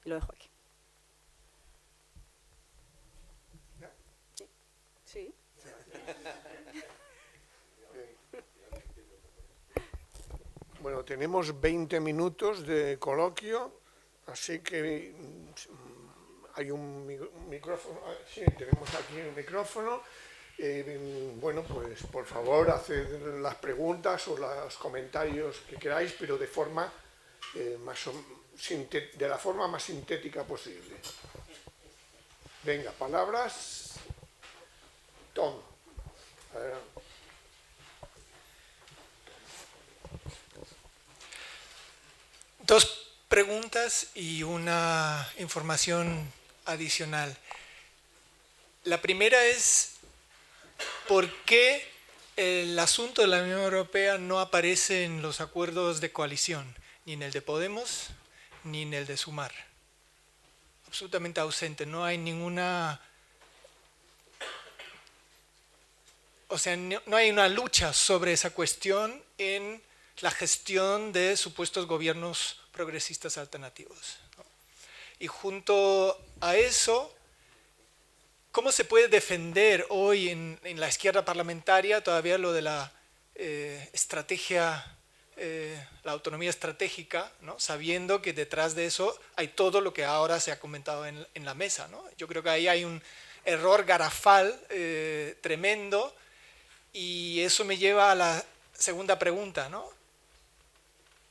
Y lo dejo aquí. Sí. Bueno, tenemos 20 minutos de coloquio, así que hay un micrófono. Sí, tenemos aquí un micrófono. Bueno, pues por favor, haced las preguntas o los comentarios que queráis, pero de forma de la forma más sintética posible. Venga, palabras. Tom. Adelante. Dos preguntas y una información adicional. La primera es, ¿por qué el asunto de la Unión Europea no aparece en los acuerdos de coalición? Ni en el de Podemos, ni en el de Sumar. Absolutamente ausente. No hay ninguna... O sea, no hay una lucha sobre esa cuestión en la gestión de supuestos gobiernos progresistas alternativos, ¿no? Y junto a eso, ¿cómo se puede defender hoy en la izquierda parlamentaria todavía lo de la estrategia, la autonomía estratégica, ¿no?, sabiendo que detrás de eso hay todo lo que ahora se ha comentado en la mesa, ¿no? Yo creo que ahí hay un error garrafal tremendo, y eso me lleva a la segunda pregunta, ¿no?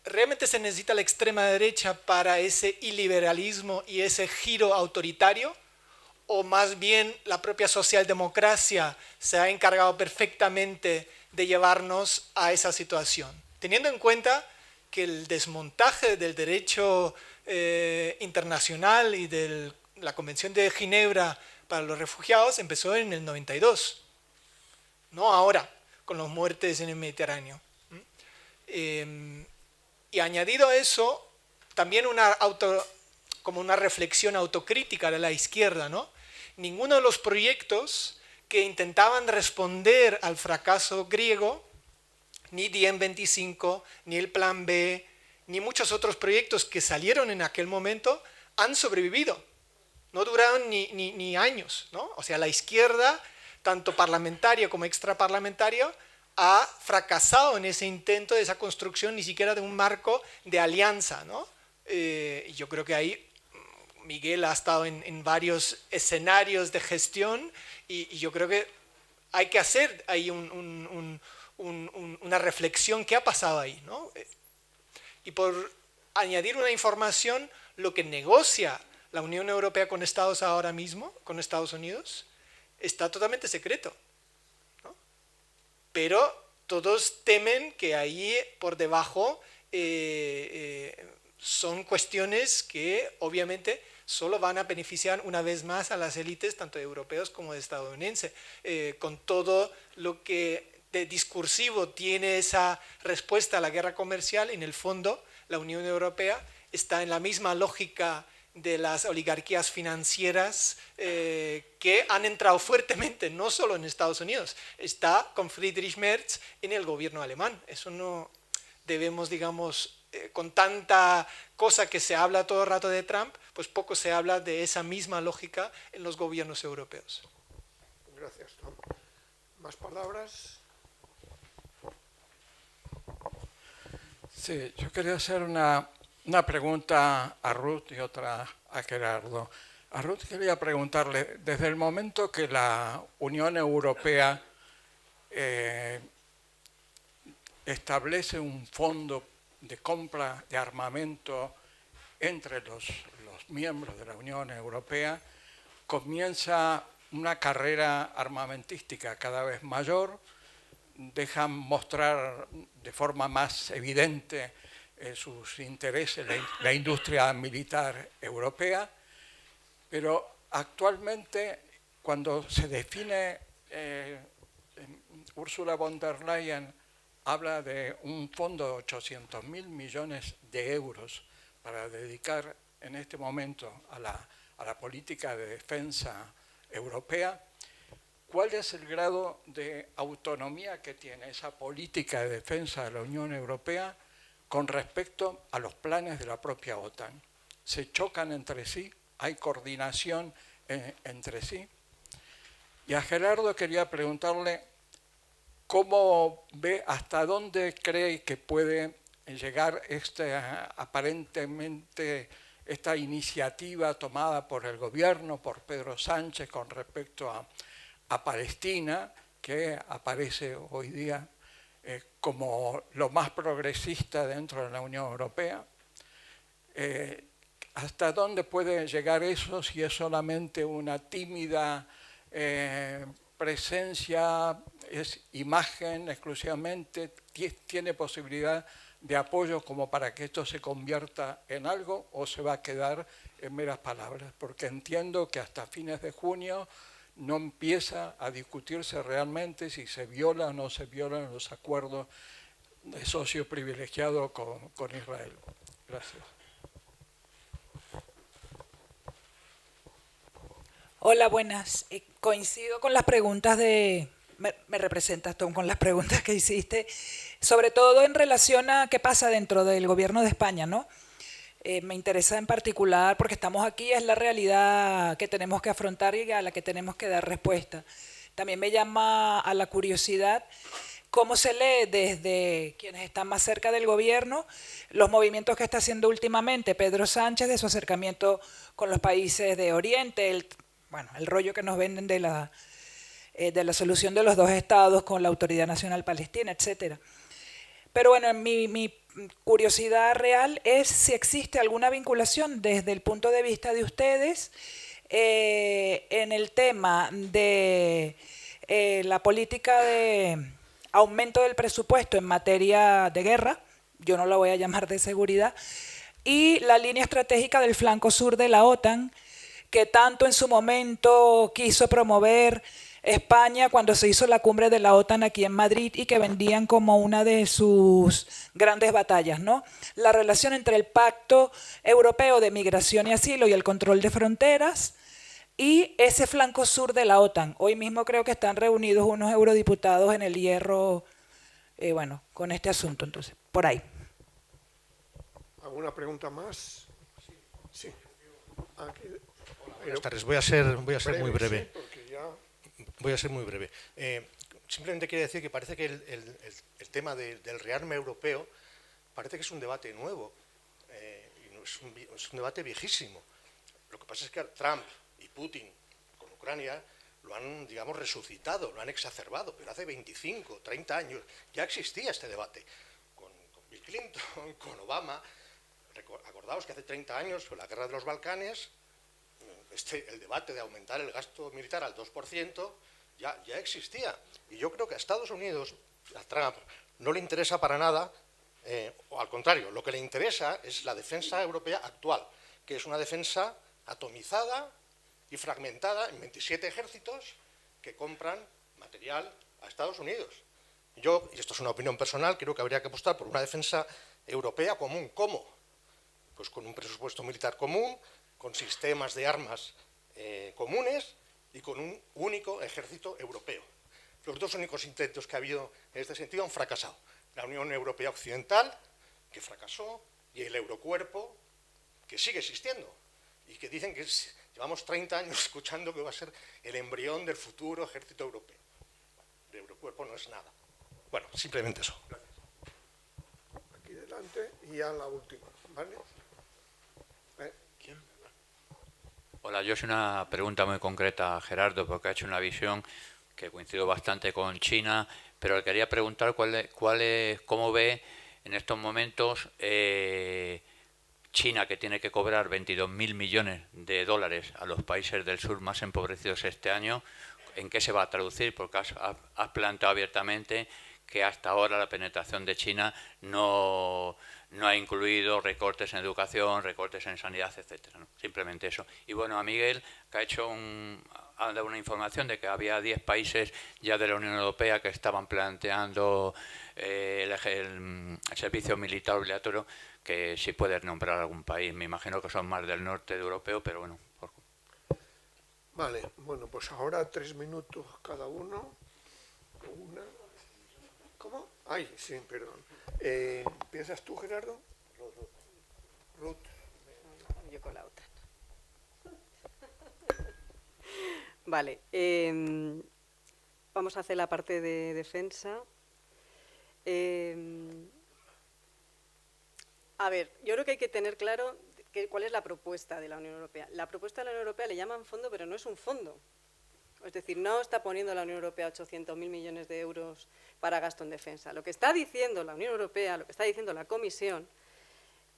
¿Realmente se necesita la extrema derecha para ese iliberalismo y ese giro autoritario? o más bien la propia socialdemocracia se ha encargado perfectamente de llevarnos a esa situación. Teniendo en cuenta que el desmontaje del derecho internacional y de la Convención de Ginebra para los refugiados empezó en el 92, no ahora, con las muertes en el Mediterráneo. Y añadido a eso, también como una reflexión autocrítica de la izquierda, ¿no? Ninguno de los proyectos que intentaban responder al fracaso griego, ni Diem 25, ni el Plan B, ni muchos otros proyectos que salieron en aquel momento, han sobrevivido. No duraron ni años, ¿no? O sea, la izquierda, tanto parlamentaria como extraparlamentaria, ha fracasado en ese intento de esa construcción ni siquiera de un marco de alianza, ¿no? Yo creo que ahí Miguel ha estado en varios escenarios de gestión y yo creo que hay que hacer ahí una reflexión. ¿Qué ha pasado ahí, ¿no? Y por añadir una información, lo que negocia la Unión Europea con Estados ahora mismo, con Estados Unidos, está totalmente secreto, ¿no? Pero todos temen que ahí por debajo son cuestiones que obviamente solo van a beneficiar una vez más a las élites, tanto europeos como estadounidenses, con todo lo que de discursivo tiene esa respuesta a la guerra comercial. En el fondo, la Unión Europea está en la misma lógica de las oligarquías financieras que han entrado fuertemente, no solo en Estados Unidos, está con Friedrich Merz en el gobierno alemán. Eso no debemos, digamos, con tanta cosa que se habla todo el rato de Trump, pues poco se habla de esa misma lógica en los gobiernos europeos. Gracias, Tom. ¿Más palabras? Sí, yo quería hacer una pregunta a Ruth y otra a Gerardo. A Ruth quería preguntarle, desde el momento que la Unión Europea establece un fondo de compra de armamento entre los miembros de la Unión Europea, comienza una carrera armamentística cada vez mayor, dejan mostrar de forma más evidente sus intereses la industria militar europea, pero actualmente cuando se define, Ursula von der Leyen habla de un fondo de 800.000 millones de euros para dedicar en este momento a la política de defensa europea. ¿Cuál es el grado de autonomía que tiene esa política de defensa de la Unión Europea con respecto a los planes de la propia OTAN? ¿Se chocan entre sí? ¿Hay coordinación entre sí? Y a Gerardo quería preguntarle cómo ve, hasta dónde cree que puede llegar aparentemente esta iniciativa tomada por el gobierno, por Pedro Sánchez con respecto a Palestina, que aparece hoy día como lo más progresista dentro de la Unión Europea. ¿Hasta dónde puede llegar eso si es solamente una tímida presencia, es imagen exclusivamente, tiene posibilidad de apoyo como para que esto se convierta en algo o se va a quedar en meras palabras? Porque entiendo que hasta fines de junio no empieza a discutirse realmente si se viola o no se violan los acuerdos de socio privilegiado con Israel. Gracias. Hola, buenas. Coincido con las preguntas me representas, Tom, con las preguntas que hiciste, sobre todo en relación a qué pasa dentro del gobierno de España, ¿no? Me interesa en particular, porque estamos aquí, es la realidad que tenemos que afrontar y a la que tenemos que dar respuesta. También me llama a la curiosidad cómo se lee desde quienes están más cerca del gobierno los movimientos que está haciendo últimamente Pedro Sánchez de su acercamiento con los países de Oriente, el rollo que nos venden de la solución de los dos estados con la Autoridad Nacional Palestina, etcétera. Pero bueno, mi curiosidad real es si existe alguna vinculación desde el punto de vista de ustedes en el tema de la política de aumento del presupuesto en materia de guerra, yo no la voy a llamar de seguridad, y la línea estratégica del flanco sur de la OTAN, que tanto en su momento quiso promover España cuando se hizo la cumbre de la OTAN aquí en Madrid y que vendían como una de sus grandes batallas, ¿no? La relación entre el Pacto Europeo de Migración y Asilo y el control de fronteras y ese flanco sur de la OTAN. Hoy mismo creo que están reunidos unos eurodiputados en el Hierro, bueno, con este asunto, entonces, por ahí. ¿Alguna pregunta más? Sí. Aquí. Buenas tardes, voy a ser muy breve. Sí, porque ya... Voy a ser muy breve. Simplemente quiero decir que parece que el tema del rearme europeo parece que es un debate nuevo, y no es un debate viejísimo. Lo que pasa es que Trump y Putin con Ucrania lo han, digamos, resucitado, lo han exacerbado, pero hace 25, 30 años ya existía este debate. Con Bill Clinton, con Obama. Acordaos que hace 30 años, con la guerra de los Balcanes, el debate de aumentar el gasto militar al 2% ya existía. Y yo creo que a Estados Unidos, a Trump, no le interesa para nada, o al contrario, lo que le interesa es la defensa europea actual, que es una defensa atomizada y fragmentada en 27 ejércitos que compran material a Estados Unidos. Yo, y esto es una opinión personal, creo que habría que apostar por una defensa europea común. ¿Cómo? Pues con un presupuesto militar común, con sistemas de armas comunes y con un único ejército europeo. Los dos únicos intentos que ha habido en este sentido han fracasado. La Unión Europea Occidental, que fracasó, y el Eurocuerpo, que sigue existiendo. Y que dicen que llevamos 30 años escuchando que va a ser el embrión del futuro ejército europeo. El Eurocuerpo no es nada. Bueno, simplemente eso. Gracias. Aquí delante y ya la última, ¿vale? Hola, yo soy una pregunta muy concreta a Gerardo, porque ha hecho una visión que coincido bastante con China, pero le quería preguntar cómo ve en estos momentos China, que tiene que cobrar 22.000 millones de dólares a los países del sur más empobrecidos este año. ¿En qué se va a traducir? Porque has planteado abiertamente que hasta ahora la penetración de China no ha incluido recortes en educación, recortes en sanidad, etcétera, ¿no? Simplemente eso. Y bueno, a Miguel, que ha dado una información de que había 10 países ya de la Unión Europea que estaban planteando el servicio militar obligatorio, que si puedes nombrar algún país. Me imagino que son más del norte de europeo, pero bueno. Vale, bueno, pues ahora 3 minutos cada uno. Una. ¿Cómo? Ay, sí, perdón. ¿Piensas tú, Gerardo? Ruth. Yo con la OTAN. Vale, vamos a hacer la parte de defensa. A ver, yo creo que hay que tener claro cuál es la propuesta de la Unión Europea. La propuesta de la Unión Europea le llaman fondo, pero no es un fondo. Es decir, no está poniendo la Unión Europea 800.000 millones de euros para gasto en defensa. Lo que está diciendo la Unión Europea, lo que está diciendo la Comisión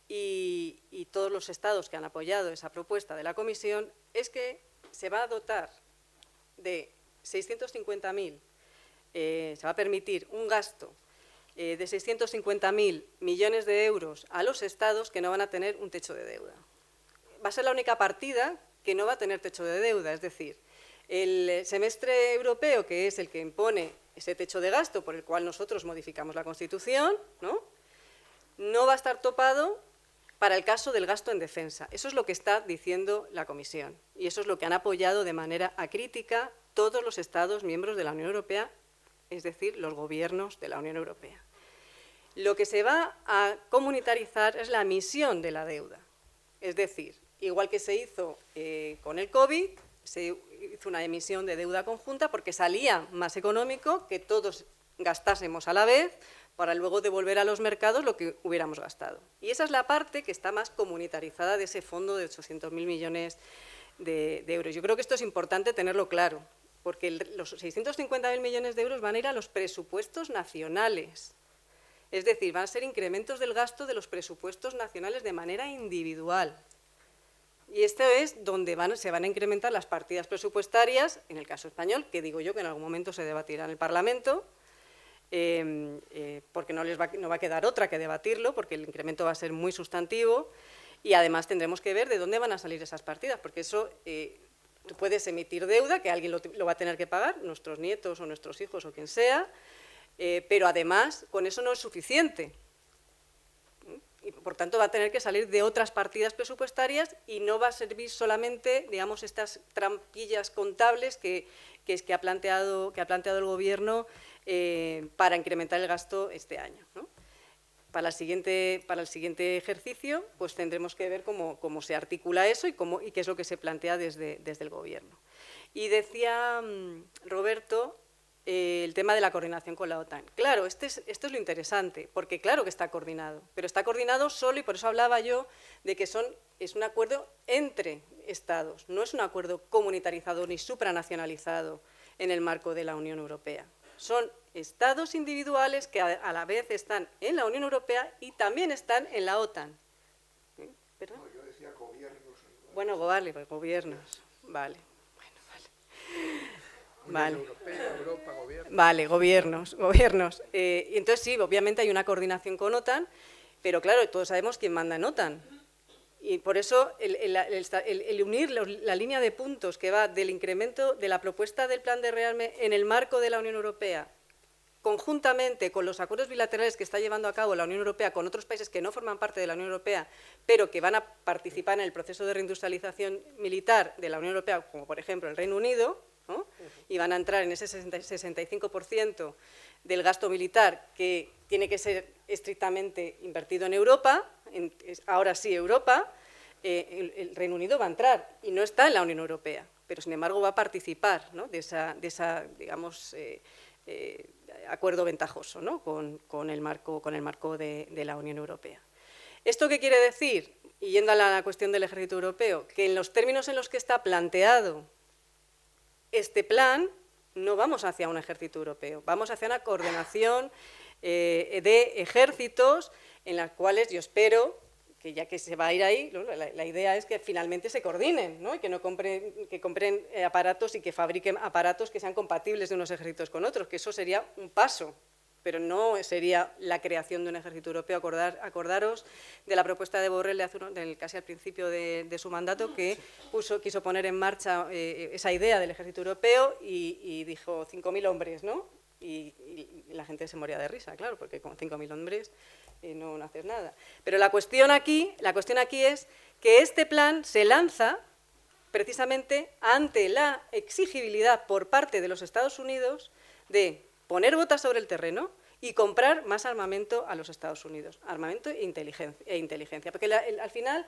y todos los estados que han apoyado esa propuesta de la Comisión es que se va a dotar de 650.000, se va a permitir un gasto de 650.000 millones de euros a los estados que no van a tener un techo de deuda. Va a ser la única partida que no va a tener techo de deuda, es decir, el semestre europeo, que es el que impone ese techo de gasto por el cual nosotros modificamos la Constitución, no va a estar topado para el caso del gasto en defensa. Eso es lo que está diciendo la Comisión y eso es lo que han apoyado de manera acrítica todos los Estados miembros de la Unión Europea, es decir, los gobiernos de la Unión Europea. Lo que se va a comunitarizar es la emisión de la deuda. Es decir, igual que se hizo con el COVID, se hizo una emisión de deuda conjunta porque salía más económico que todos gastásemos a la vez para luego devolver a los mercados lo que hubiéramos gastado. Y esa es la parte que está más comunitarizada de ese fondo de 800.000 millones de euros. Yo creo que esto es importante tenerlo claro, porque los 650.000 millones de euros van a ir a los presupuestos nacionales. Es decir, van a ser incrementos del gasto de los presupuestos nacionales de manera individual. Y esto es donde se van a incrementar las partidas presupuestarias, en el caso español, que digo yo que en algún momento se debatirá en el Parlamento, porque no va a quedar otra que debatirlo, porque el incremento va a ser muy sustantivo, y además tendremos que ver de dónde van a salir esas partidas, porque eso, tú puedes emitir deuda, que alguien lo va a tener que pagar, nuestros nietos o nuestros hijos o quien sea, pero además con eso no es suficiente. Y por tanto va a tener que salir de otras partidas presupuestarias y no va a servir solamente, digamos, estas trampillas contables que ha planteado el Gobierno para incrementar el gasto este año, ¿no? Para el siguiente ejercicio, pues tendremos que ver cómo se articula eso y qué es lo que se plantea desde el Gobierno. Y decía Roberto el tema de la coordinación con la OTAN. Claro, esto es lo interesante, porque claro que está coordinado, pero está coordinado solo, y por eso hablaba yo de que es un acuerdo entre Estados, no es un acuerdo comunitarizado ni supranacionalizado en el marco de la Unión Europea. Son Estados individuales que a la vez están en la Unión Europea y también están en la OTAN. ¿Perdón? No, yo decía gobiernos. Bueno, vale, pues gobiernos. Vale. Vale. Europea, Europa, gobierno. Vale, gobiernos. Y entonces sí, obviamente hay una coordinación con OTAN, pero claro, todos sabemos quién manda en OTAN. Y por eso el unir la línea de puntos que va del incremento de la propuesta del plan de rearme en el marco de la Unión Europea, conjuntamente con los acuerdos bilaterales que está llevando a cabo la Unión Europea con otros países que no forman parte de la Unión Europea, pero que van a participar en el proceso de reindustrialización militar de la Unión Europea, como por ejemplo el Reino Unido, ¿no? Y van a entrar en ese 65% del gasto militar que tiene que ser estrictamente invertido en Europa, ahora sí Europa, el Reino Unido va a entrar y no está en la Unión Europea, pero sin embargo va a participar, ¿no? de esa digamos, acuerdo ventajoso, ¿no? con el marco de la Unión Europea. ¿Esto qué quiere decir? Y yendo a la cuestión del ejército europeo, que en los términos en los que está planteado este plan, no vamos hacia un ejército europeo, vamos hacia una coordinación de ejércitos en las cuales yo espero que ya que se va a ir ahí, ¿no? la idea es que finalmente se coordinen, ¿no? Y que compren aparatos y que fabriquen aparatos que sean compatibles de unos ejércitos con otros, que eso sería un paso, pero no sería la creación de un ejército europeo. Acordaros de la propuesta de Borrell casi al principio de su mandato, que quiso poner en marcha esa idea del ejército europeo y dijo 5.000 hombres, ¿no? Y la gente se moría de risa, claro, porque con 5.000 hombres no haces nada. Pero la cuestión aquí es que este plan se lanza precisamente ante la exigibilidad por parte de los Estados Unidos de poner botas sobre el terreno y comprar más armamento a los Estados Unidos, armamento e inteligencia. Porque al final,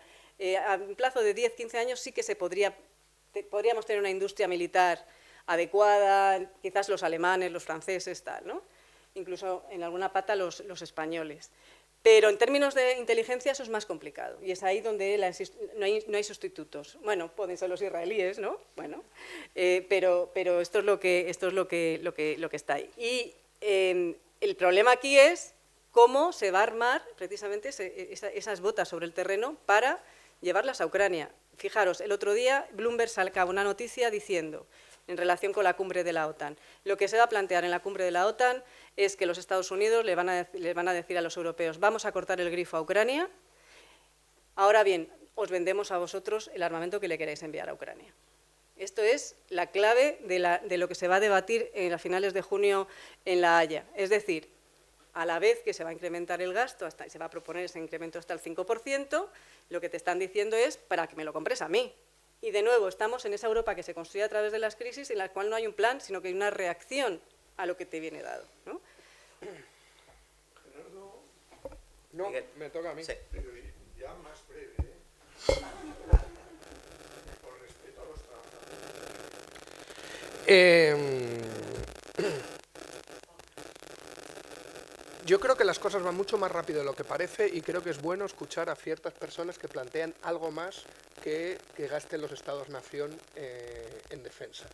a un plazo de 10-15 años, sí que podríamos tener una industria militar adecuada, quizás los alemanes, los franceses, tal, ¿no? Incluso en alguna pata los españoles. Pero en términos de inteligencia eso es más complicado y es ahí donde no hay sustitutos. Bueno, pueden ser los israelíes, ¿no? Bueno, pero esto es lo que está ahí. Y el problema aquí es cómo se va a armar precisamente esas botas sobre el terreno para llevarlas a Ucrania. Fijaros, el otro día Bloomberg sacaba una noticia diciendo, en relación con la cumbre de la OTAN, lo que se va a plantear en la cumbre de la OTAN es que los Estados Unidos le van a decir a los europeos, vamos a cortar el grifo a Ucrania, ahora bien, os vendemos a vosotros el armamento que le queráis enviar a Ucrania. Esto es la clave de lo que se va a debatir a finales de junio en La Haya. Es decir, a la vez que se va a incrementar el gasto, se va a proponer ese incremento hasta el 5%, lo que te están diciendo es para que me lo compres a mí. Y de nuevo, estamos en esa Europa que se construye a través de las crisis, en la cual no hay un plan, sino que hay una reacción a lo que te viene dado, ¿no? No, me toca a mí. Sí. Pero ya más breve, por respeto a los trabajadores. Yo creo que las cosas van mucho más rápido de lo que parece y creo que es bueno escuchar a ciertas personas que plantean algo más que gasten los Estados-nación en defensa.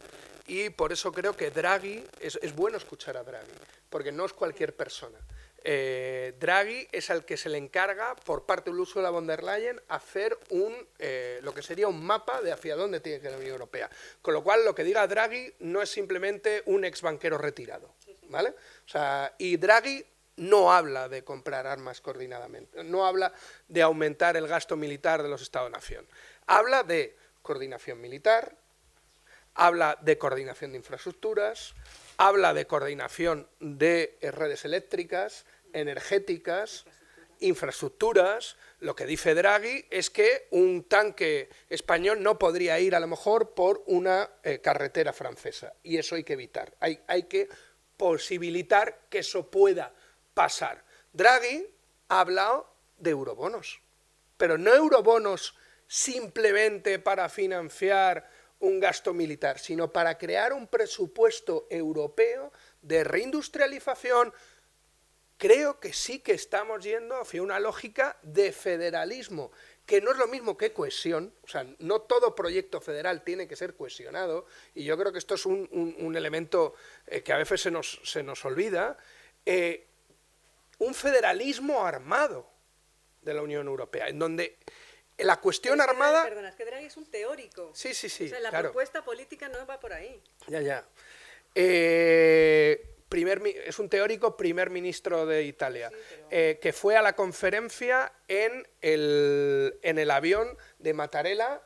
Y por eso creo que Draghi, es bueno escuchar a Draghi, porque no es cualquier persona. Draghi es al que se le encarga, por parte del Ursula von der Leyen, hacer lo que sería un mapa de hacia dónde tiene que ir la Unión Europea. Con lo cual, lo que diga Draghi no es simplemente un ex banquero retirado, ¿vale? O sea, y Draghi no habla de comprar armas coordinadamente, no habla de aumentar el gasto militar de los Estados-nación. Habla de coordinación militar, habla de coordinación de infraestructuras, habla de coordinación de redes eléctricas, energéticas, infraestructuras. Lo que dice Draghi es que un tanque español no podría ir a lo mejor por una carretera francesa, y eso hay que evitar, hay que posibilitar que eso pueda pasar. Draghi ha hablado de eurobonos, pero no eurobonos simplemente para financiar un gasto militar, sino para crear un presupuesto europeo de reindustrialización. Creo que sí que estamos yendo hacia una lógica de federalismo, que no es lo mismo que cohesión. O sea, no todo proyecto federal tiene que ser cohesionado, y yo creo que esto es un elemento que a veces se nos olvida. Un federalismo armado de la Unión Europea, en donde la cuestión armada... Perdona, es que Draghi es un teórico. Sí, sí, sí. O sea, la claro. propuesta política no va por ahí. Ya. Es un teórico primer ministro de Italia, que fue a la conferencia en el avión de Mattarella.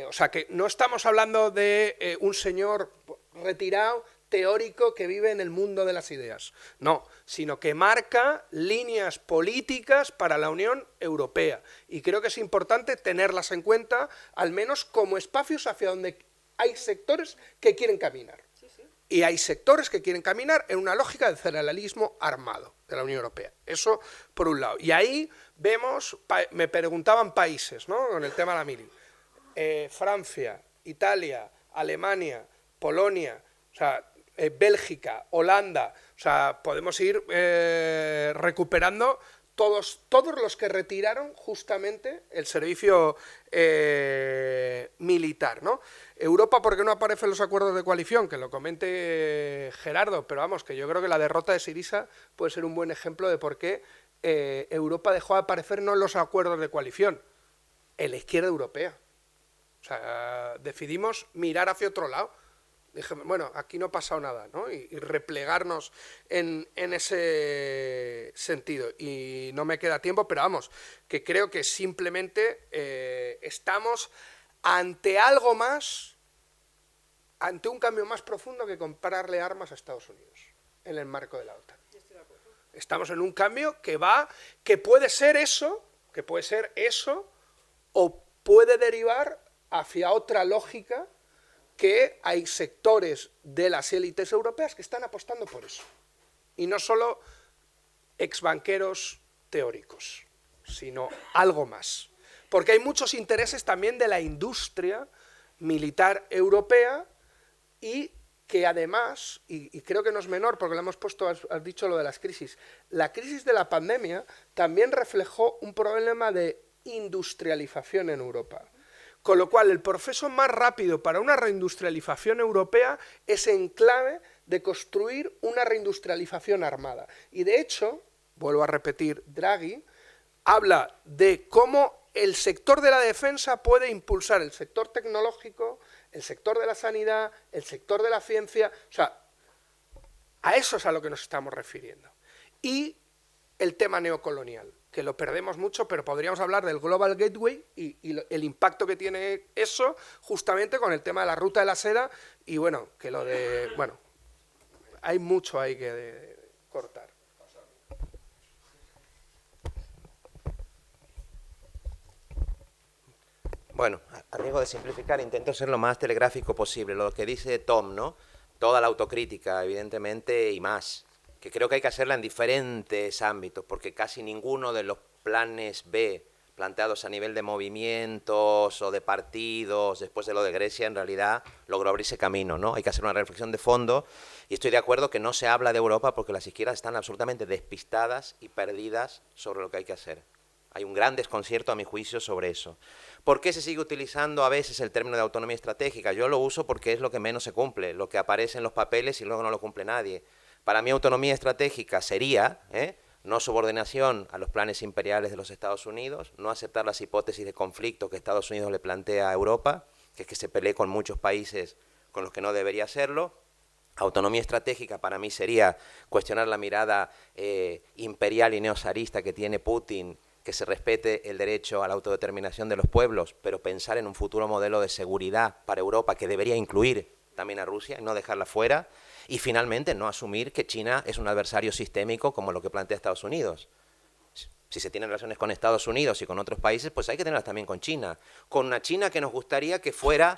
O sea, que no estamos hablando de un señor retirado, teórico, que vive en el mundo de las ideas. No, sino que marca líneas políticas para la Unión Europea. Y creo que es importante tenerlas en cuenta, al menos como espacios hacia donde hay sectores que quieren caminar. Y hay sectores que quieren caminar en una lógica de federalismo armado de la Unión Europea. Eso por un lado. Y ahí vemos, me preguntaban países, ¿no?, con el tema de la mili. Francia, Italia, Alemania, Polonia, o sea, Bélgica, Holanda. O sea, podemos ir recuperando todos los que retiraron justamente el servicio militar, ¿no? Europa, ¿por qué no aparecen los acuerdos de coalición? Que lo comente Gerardo, pero vamos, que yo creo que la derrota de Syriza puede ser un buen ejemplo de por qué Europa dejó de aparecer no en los acuerdos de coalición, en la izquierda europea. O sea, decidimos mirar hacia otro lado. Dije, bueno, aquí no ha pasado nada, ¿no? Y replegarnos en ese sentido. Y no me queda tiempo, pero vamos, que creo que simplemente estamos ante algo más, ante un cambio más profundo que comprarle armas a Estados Unidos en el marco de la OTAN. Estamos en un cambio que puede ser eso, o puede derivar hacia otra lógica, que hay sectores de las élites europeas que están apostando por eso. Y no solo exbanqueros teóricos, sino algo más. Porque hay muchos intereses también de la industria militar europea, y que además, y creo que no es menor porque lo hemos puesto, has dicho lo de las crisis, la crisis de la pandemia también reflejó un problema de industrialización en Europa. Con lo cual, el proceso más rápido para una reindustrialización europea es en clave de construir una reindustrialización armada. Y de hecho, vuelvo a repetir, Draghi habla de cómo el sector de la defensa puede impulsar el sector tecnológico, el sector de la sanidad, el sector de la ciencia. O sea, a eso es a lo que nos estamos refiriendo. Y el tema neocolonial, que lo perdemos mucho, pero podríamos hablar del Global Gateway y el impacto que tiene eso justamente con el tema de la ruta de la seda, y bueno, que lo de... Bueno, hay mucho ahí que cortar. Bueno, a riesgo de simplificar, intento ser lo más telegráfico posible. Lo que dice Tom, ¿no? Toda la autocrítica, evidentemente, y más. Que creo que hay que hacerla en diferentes ámbitos, porque casi ninguno de los planes B planteados a nivel de movimientos o de partidos, después de lo de Grecia, en realidad logró abrirse camino, ¿no? Hay que hacer una reflexión de fondo, y estoy de acuerdo que no se habla de Europa porque las izquierdas están absolutamente despistadas y perdidas sobre lo que hay que hacer. Hay un gran desconcierto, a mi juicio, sobre eso. ¿Por qué se sigue utilizando a veces el término de autonomía estratégica? Yo lo uso porque es lo que menos se cumple, lo que aparece en los papeles y luego no lo cumple nadie. Para mí, autonomía estratégica sería no subordinación a los planes imperiales de los Estados Unidos, no aceptar las hipótesis de conflicto que Estados Unidos le plantea a Europa, que es que se pelee con muchos países con los que no debería hacerlo. Autonomía estratégica para mí sería cuestionar la mirada imperial y neozarista que tiene Putin, que se respete el derecho a la autodeterminación de los pueblos, pero pensar en un futuro modelo de seguridad para Europa que debería incluir también a Rusia y no dejarla fuera. Y finalmente no asumir que China es un adversario sistémico como lo que plantea Estados Unidos. Si se tienen relaciones con Estados Unidos y con otros países, pues hay que tenerlas también con China. Con una China que nos gustaría que fuera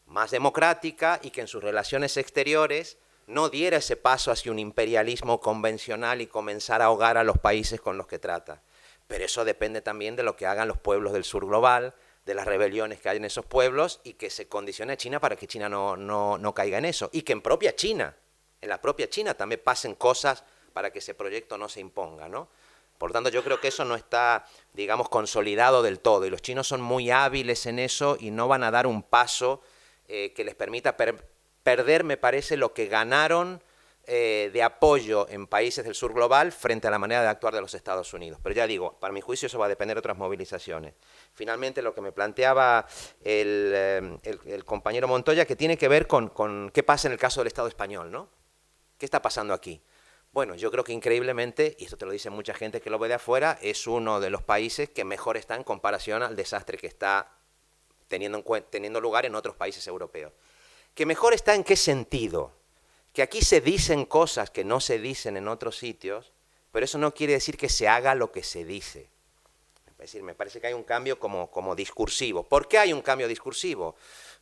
más democrática y que en sus relaciones exteriores no diera ese paso hacia un imperialismo convencional y comenzar a ahogar a los países con los que trata. Pero eso depende también de lo que hagan los pueblos del sur global, de las rebeliones que hay en esos pueblos y que se condicione a China para que China no caiga en eso. Y que en propia China, en la propia China también pasen cosas para que ese proyecto no se imponga, ¿no? Por lo tanto, yo creo que eso no está, digamos, consolidado del todo. Y los chinos son muy hábiles en eso y no van a dar un paso que les permita perder, me parece, lo que ganaron de apoyo en países del sur global frente a la manera de actuar de los Estados Unidos. Pero ya digo, para mi juicio eso va a depender de otras movilizaciones. Finalmente, lo que me planteaba el compañero Montoya, que tiene que ver con qué pasa en el caso del Estado español, ¿no? ¿Qué está pasando aquí? Bueno, yo creo que increíblemente, y esto te lo dice mucha gente que lo ve de afuera, es uno de los países que mejor está en comparación al desastre que está teniendo lugar en otros países europeos. ¿Que mejor está en qué sentido? Que aquí se dicen cosas que no se dicen en otros sitios, pero eso no quiere decir que se haga lo que se dice. Es decir, me parece que hay un cambio como discursivo. ¿Por qué hay un cambio discursivo?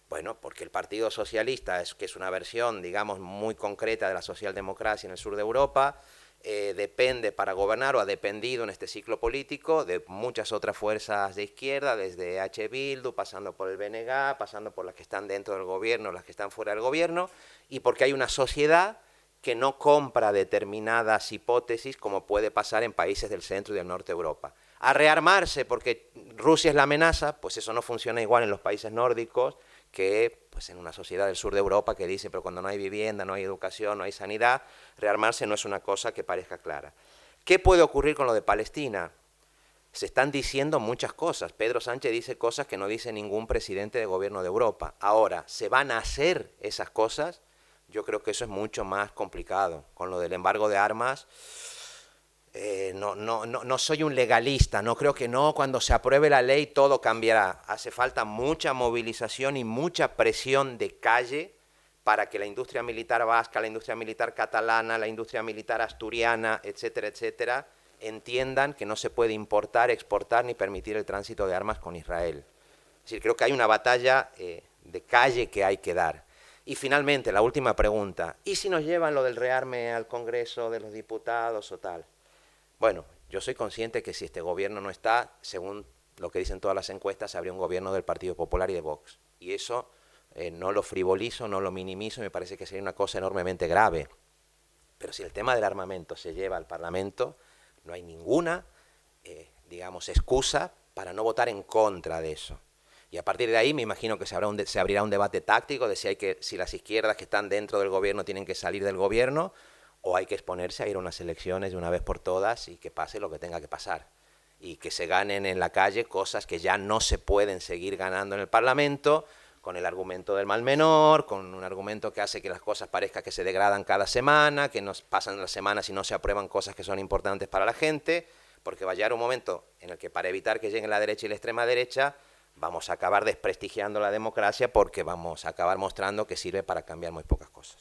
Bueno, porque el Partido Socialista, que es una versión, digamos, muy concreta de la socialdemocracia en el sur de Europa, depende para gobernar o ha dependido en este ciclo político de muchas otras fuerzas de izquierda, desde H. Bildu, pasando por el BNG, pasando por las que están dentro del gobierno, las que están fuera del gobierno, y porque hay una sociedad que no compra determinadas hipótesis como puede pasar en países del centro y del norte de Europa. A rearmarse porque Rusia es la amenaza, pues eso no funciona igual en los países nórdicos que pues en una sociedad del sur de Europa que dice, pero cuando no hay vivienda, no hay educación, no hay sanidad, rearmarse no es una cosa que parezca clara. ¿Qué puede ocurrir con lo de Palestina? Se están diciendo muchas cosas. Pedro Sánchez dice cosas que no dice ningún presidente de gobierno de Europa. Ahora, ¿se van a hacer esas cosas? Yo creo que eso es mucho más complicado. Con lo del embargo de armas, no soy un legalista, no creo que cuando se apruebe la ley todo cambiará. Hace falta mucha movilización y mucha presión de calle para que la industria militar vasca, la industria militar catalana, la industria militar asturiana, etcétera, etcétera, entiendan que no se puede importar, exportar ni permitir el tránsito de armas con Israel. Es decir, creo que hay una batalla de calle que hay que dar. Y finalmente, la última pregunta, ¿y si nos llevan lo del rearme al Congreso de los Diputados o tal? Bueno, yo soy consciente que si este gobierno no está, según lo que dicen todas las encuestas, habría un gobierno del Partido Popular y de Vox. Y eso no lo frivolizo, no lo minimizo, me parece que sería una cosa enormemente grave. Pero si el tema del armamento se lleva al Parlamento, no hay ninguna, digamos, excusa para no votar en contra de eso. Y a partir de ahí me imagino que se abrirá un debate táctico de si las izquierdas que están dentro del gobierno tienen que salir del gobierno, o hay que exponerse a ir a unas elecciones de una vez por todas y que pase lo que tenga que pasar. Y que se ganen en la calle cosas que ya no se pueden seguir ganando en el Parlamento, con el argumento del mal menor, con un argumento que hace que las cosas parezca que se degradan cada semana, que nos pasan las semanas y no se aprueban cosas que son importantes para la gente, porque va a llegar un momento en el que para evitar que lleguen la derecha y la extrema derecha, vamos a acabar desprestigiando la democracia porque vamos a acabar mostrando que sirve para cambiar muy pocas cosas.